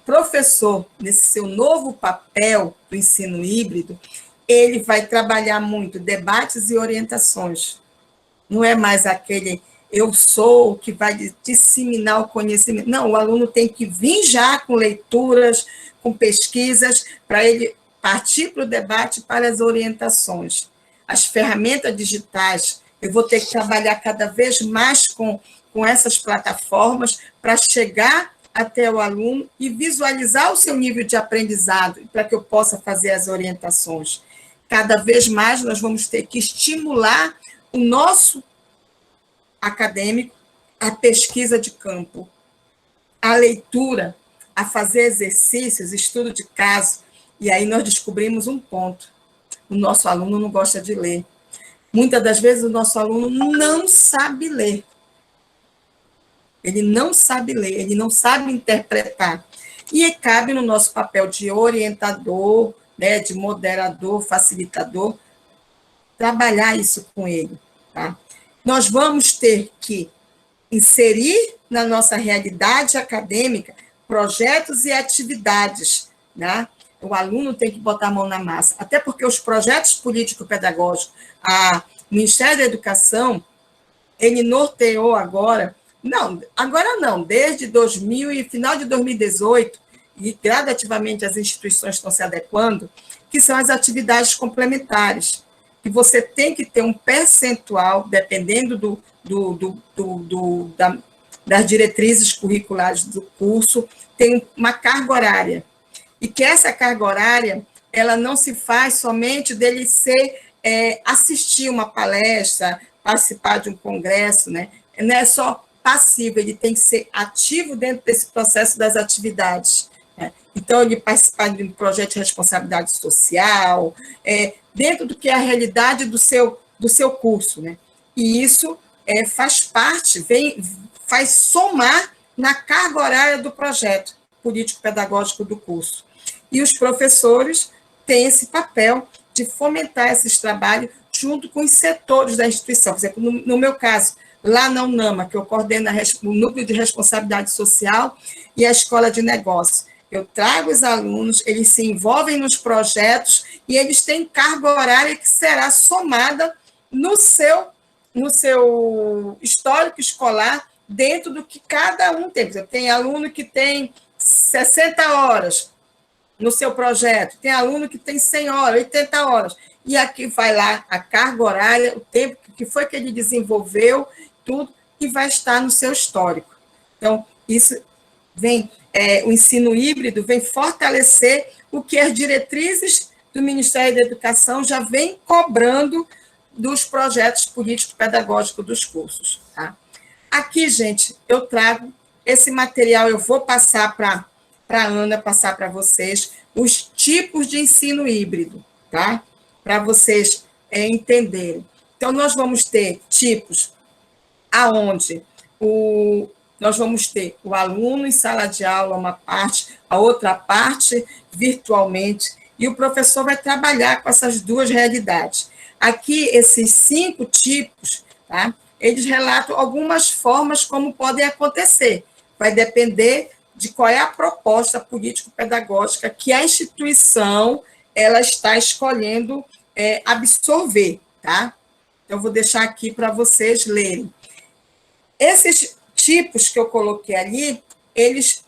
professor, nesse seu novo papel do ensino híbrido, ele vai trabalhar muito debates e orientações. Não é mais aquele eu sou que vai disseminar o conhecimento. Não, o aluno tem que vir já com leituras, com pesquisas, para ele partir para o debate, para as orientações. As ferramentas digitais, eu vou ter que trabalhar cada vez mais com essas plataformas para chegar até o aluno e visualizar o seu nível de aprendizado, para que eu possa fazer as orientações. Cada vez mais nós vamos ter que estimular o nosso acadêmico, a pesquisa de campo, a leitura, a fazer exercícios, estudo de caso, e aí nós descobrimos um ponto. O nosso aluno não gosta de ler. Muitas das vezes o nosso aluno não sabe ler. Ele não sabe ler, ele não sabe interpretar. E cabe no nosso papel de orientador, né, de moderador, facilitador, trabalhar isso com ele. Tá? Nós vamos ter que inserir na nossa realidade acadêmica projetos e atividades, né? O aluno tem que botar a mão na massa, até porque os projetos político-pedagógicos, o Ministério da Educação, ele norteou agora não, desde final de 2018, e gradativamente as instituições estão se adequando, que são as atividades complementares, que você tem que ter um percentual, dependendo das diretrizes curriculares do curso, tem uma carga horária. E que essa carga horária, ela não se faz somente dele assistir uma palestra, participar de um congresso, né? Não é só passivo, ele tem que ser ativo dentro desse processo das atividades. Né? Então, ele participar de um projeto de responsabilidade social, dentro do que é a realidade do seu curso. Né? E isso faz parte, faz somar na carga horária do projeto político-pedagógico do curso. E os professores têm esse papel de fomentar esses trabalhos junto com os setores da instituição. Por exemplo, no meu caso, lá na UNAMA, que eu coordeno o Núcleo de Responsabilidade Social e a Escola de Negócios. Eu trago os alunos, eles se envolvem nos projetos e eles têm carga horária que será somada no seu histórico escolar, dentro do que cada um tem. Tem aluno que tem 60 horas no seu projeto, tem aluno que tem 100 horas, 80 horas, e aqui vai lá a carga horária, o tempo que foi que ele desenvolveu, tudo, e vai estar no seu histórico. Então, isso vem, o ensino híbrido vem fortalecer o que as diretrizes do Ministério da Educação já vem cobrando dos projetos político-pedagógicos dos cursos. Tá? Aqui, gente, eu trago esse material, eu vou passar para a Ana, passar para vocês os tipos de ensino híbrido, tá? Para vocês entenderem. Então, nós vamos ter tipos aonde nós vamos ter o aluno em sala de aula, uma parte, a outra parte virtualmente, e o professor vai trabalhar com essas duas realidades. Aqui, esses 5 tipos, tá? Eles relatam algumas formas como podem acontecer. Vai depender de qual é a proposta político-pedagógica que a instituição ela está escolhendo absorver, tá? Então, eu vou deixar aqui para vocês lerem. Esses tipos que eu coloquei ali, eles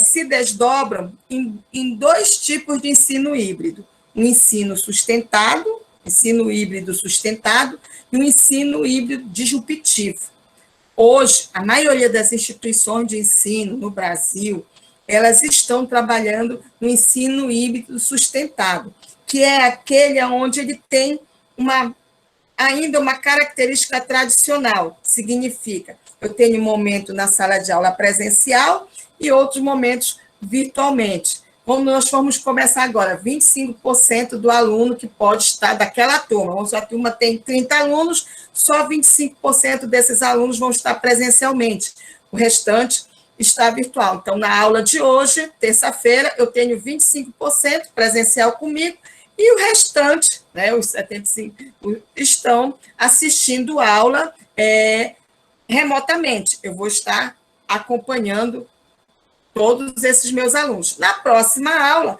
se desdobram em 2 tipos de ensino híbrido. Um ensino sustentado ensino híbrido sustentado e o ensino híbrido disruptivo. Hoje, a maioria das instituições de ensino no Brasil, elas estão trabalhando no ensino híbrido sustentado, que é aquele onde ele tem ainda uma característica tradicional, significa, eu tenho um momento na sala de aula presencial e outros momentos virtualmente. Como nós vamos começar agora, 25% do aluno que pode estar daquela turma. A turma tem 30 alunos, só 25% desses alunos vão estar presencialmente. O restante está virtual. Então, na aula de hoje, terça-feira, eu tenho 25% presencial comigo e o restante, né, os 75%, estão assistindo aula remotamente. Eu vou estar acompanhando todos esses meus alunos. Na próxima aula,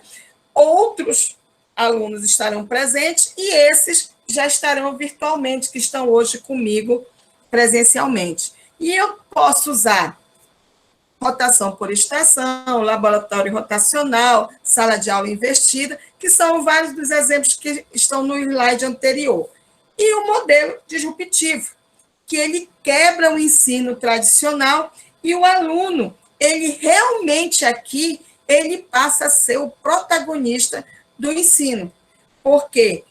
outros alunos estarão presentes e esses já estarão virtualmente, que estão hoje comigo presencialmente. E eu posso usar rotação por estação, laboratório rotacional, sala de aula invertida, que são vários dos exemplos que estão no slide anterior. E o modelo disruptivo, que ele quebra o ensino tradicional e o aluno, ele realmente aqui, ele passa a ser o protagonista do ensino. Porque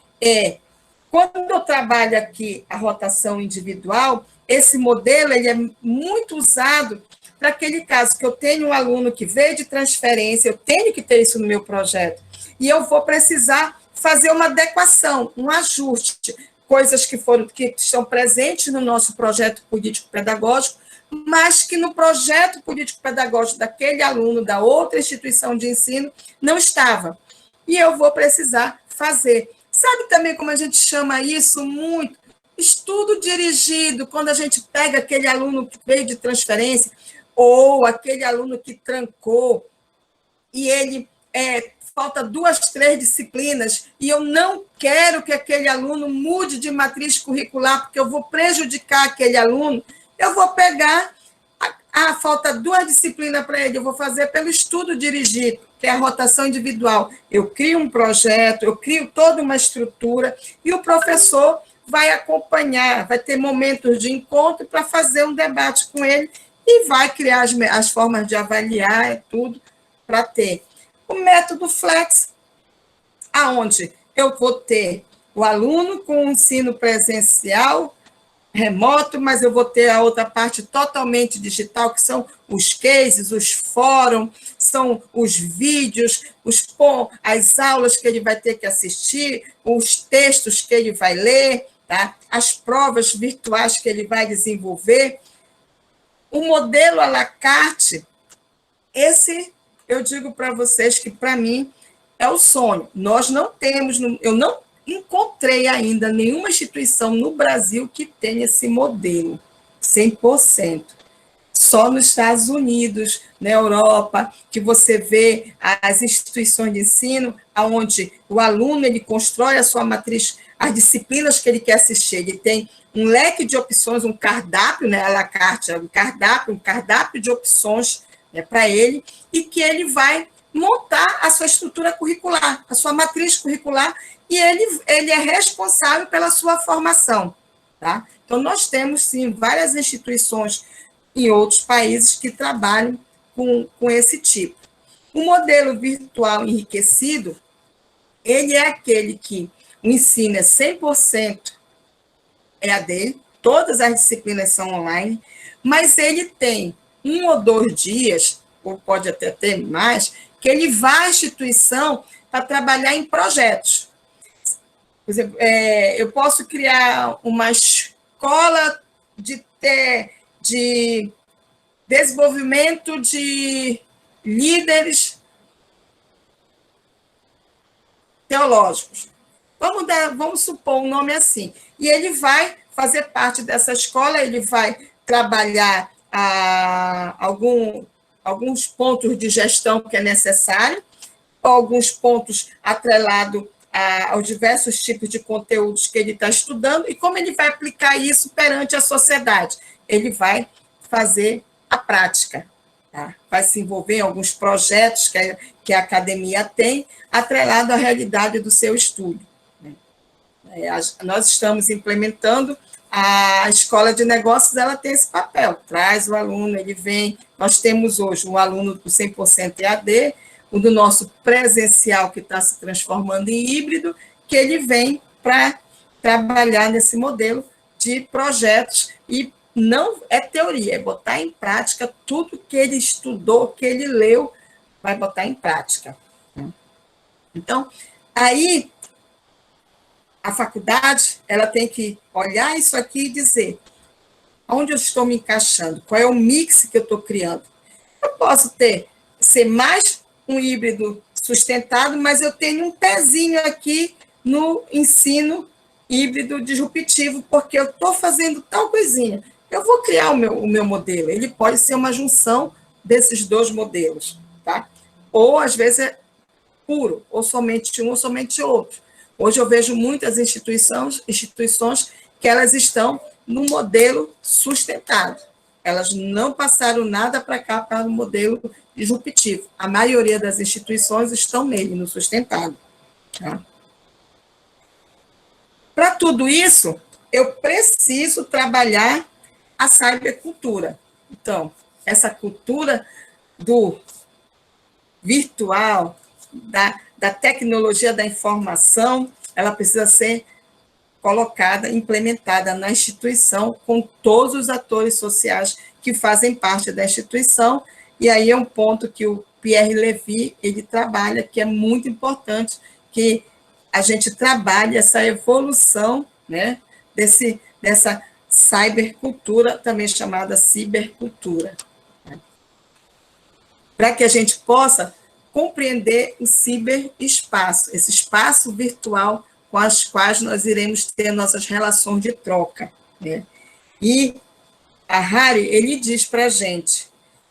quando eu trabalho aqui a rotação individual, esse modelo ele é muito usado para aquele caso que eu tenho um aluno que veio de transferência, eu tenho que ter isso no meu projeto, e eu vou precisar fazer uma adequação, um ajuste, coisas que estão presentes no nosso projeto político-pedagógico, mas que no projeto político-pedagógico daquele aluno da outra instituição de ensino não estava. E eu vou precisar fazer. Sabe também como a gente chama isso muito? Estudo dirigido, quando a gente pega aquele aluno que veio de transferência, ou aquele aluno que trancou, e ele falta 2, 3 disciplinas, e eu não quero que aquele aluno mude de matriz curricular, porque eu vou prejudicar aquele aluno, eu vou pegar, falta 2 disciplinas para ele, eu vou fazer pelo estudo dirigido, que é a rotação individual. Eu crio um projeto, eu crio toda uma estrutura, e o professor vai acompanhar, vai ter momentos de encontro para fazer um debate com ele, e vai criar as formas de avaliar, tudo, para ter. O método Flex, aonde eu vou ter o aluno com o ensino presencial, remoto, mas eu vou ter a outra parte totalmente digital, que são os cases, os fóruns, são os vídeos, as aulas que ele vai ter que assistir, os textos que ele vai ler, tá? As provas virtuais que ele vai desenvolver. O modelo à la carte, esse eu digo para vocês que, para mim, é o sonho. Nós não temos, eu não encontrei ainda nenhuma instituição no Brasil que tenha esse modelo, 100%. Só nos Estados Unidos, na Europa, que você vê as instituições de ensino, onde o aluno ele constrói a sua matriz, as disciplinas que ele quer assistir, ele tem um leque de opções, um cardápio, né, à la carte, um cardápio de opções, né, para ele, e que ele vai montar a sua estrutura curricular, a sua matriz curricular, e ele é responsável pela sua formação. Tá? Então, nós temos, sim, várias instituições em outros países que trabalham com esse tipo. O modelo virtual enriquecido, ele é aquele que o ensino é 100% EAD, todas as disciplinas são online, mas ele tem 1 ou 2 dias, ou pode até ter mais, que ele vai à instituição para trabalhar em projetos. Por exemplo, eu posso criar uma escola de desenvolvimento de líderes teológicos. Vamos supor um nome assim. E ele vai fazer parte dessa escola, ele vai trabalhar alguns pontos de gestão que é necessário, alguns pontos atrelados aos diversos tipos de conteúdos que ele está estudando, e como ele vai aplicar isso perante a sociedade. Ele vai fazer a prática, tá? Vai se envolver em alguns projetos que a academia tem, atrelado à realidade do seu estudo. Nós estamos implementando, a escola de negócios, ela tem esse papel, traz o aluno, ele vem, nós temos hoje um aluno do 100% EAD, o do nosso presencial, que está se transformando em híbrido, que ele vem para trabalhar nesse modelo de projetos, e não é teoria, é botar em prática tudo que ele estudou, que ele leu, vai botar em prática. Então, aí, a faculdade, ela tem que olhar isso aqui e dizer onde eu estou me encaixando, qual é o mix que eu estou criando. Eu posso ser mais um híbrido sustentado, mas eu tenho um pezinho aqui no ensino híbrido disruptivo, porque eu estou fazendo tal coisinha. Eu vou criar o meu modelo. Ele pode ser uma junção desses dois modelos, tá? Ou, às vezes, é puro, ou somente um, ou somente outro. Hoje eu vejo muitas instituições que elas estão no modelo sustentado. Elas não passaram nada para cá, para o modelo disruptivo. A maioria das instituições estão nele, no sustentado. Tá? Para tudo isso, eu preciso trabalhar a cybercultura. Então, essa cultura do virtual, da tecnologia da informação, ela precisa ser colocada, implementada na instituição, com todos os atores sociais que fazem parte da instituição, e aí é um ponto que o Pierre Levy, ele trabalha, que é muito importante, que a gente trabalhe essa evolução, né, dessa cybercultura, também chamada cibercultura, né, para que a gente possa compreender o ciberespaço, esse espaço virtual com as quais nós iremos ter nossas relações de troca, né? E a Harry, ele diz para a gente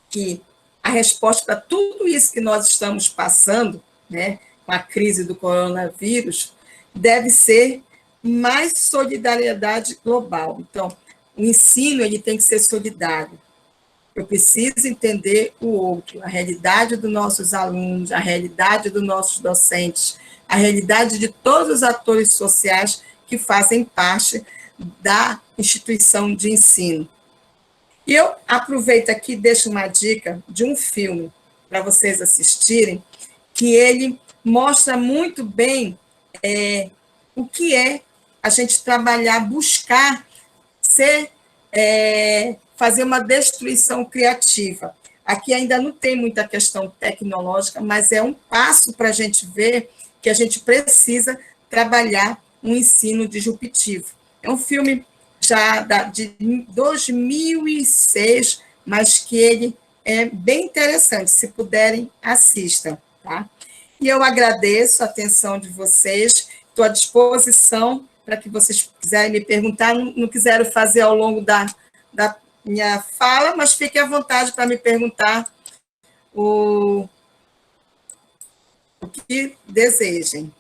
que a resposta para tudo isso que nós estamos passando, né, com a crise do coronavírus, deve ser mais solidariedade global. Então, o ensino, ele tem que ser solidário. Eu preciso entender o outro, a realidade dos nossos alunos, a realidade dos nossos docentes, a realidade de todos os atores sociais que fazem parte da instituição de ensino. E eu aproveito aqui e deixo uma dica de um filme para vocês assistirem, que ele mostra muito bem o que é a gente trabalhar, buscar fazer uma destruição criativa. Aqui ainda não tem muita questão tecnológica, mas é um passo para a gente ver que a gente precisa trabalhar um ensino disruptivo. É um filme já de 2006, mas que ele é bem interessante. Se puderem, assistam. Tá? E eu agradeço a atenção de vocês, estou à disposição para que vocês quiserem me perguntar, não quiseram fazer ao longo da minha fala, mas fiquem à vontade para me perguntar o que desejem.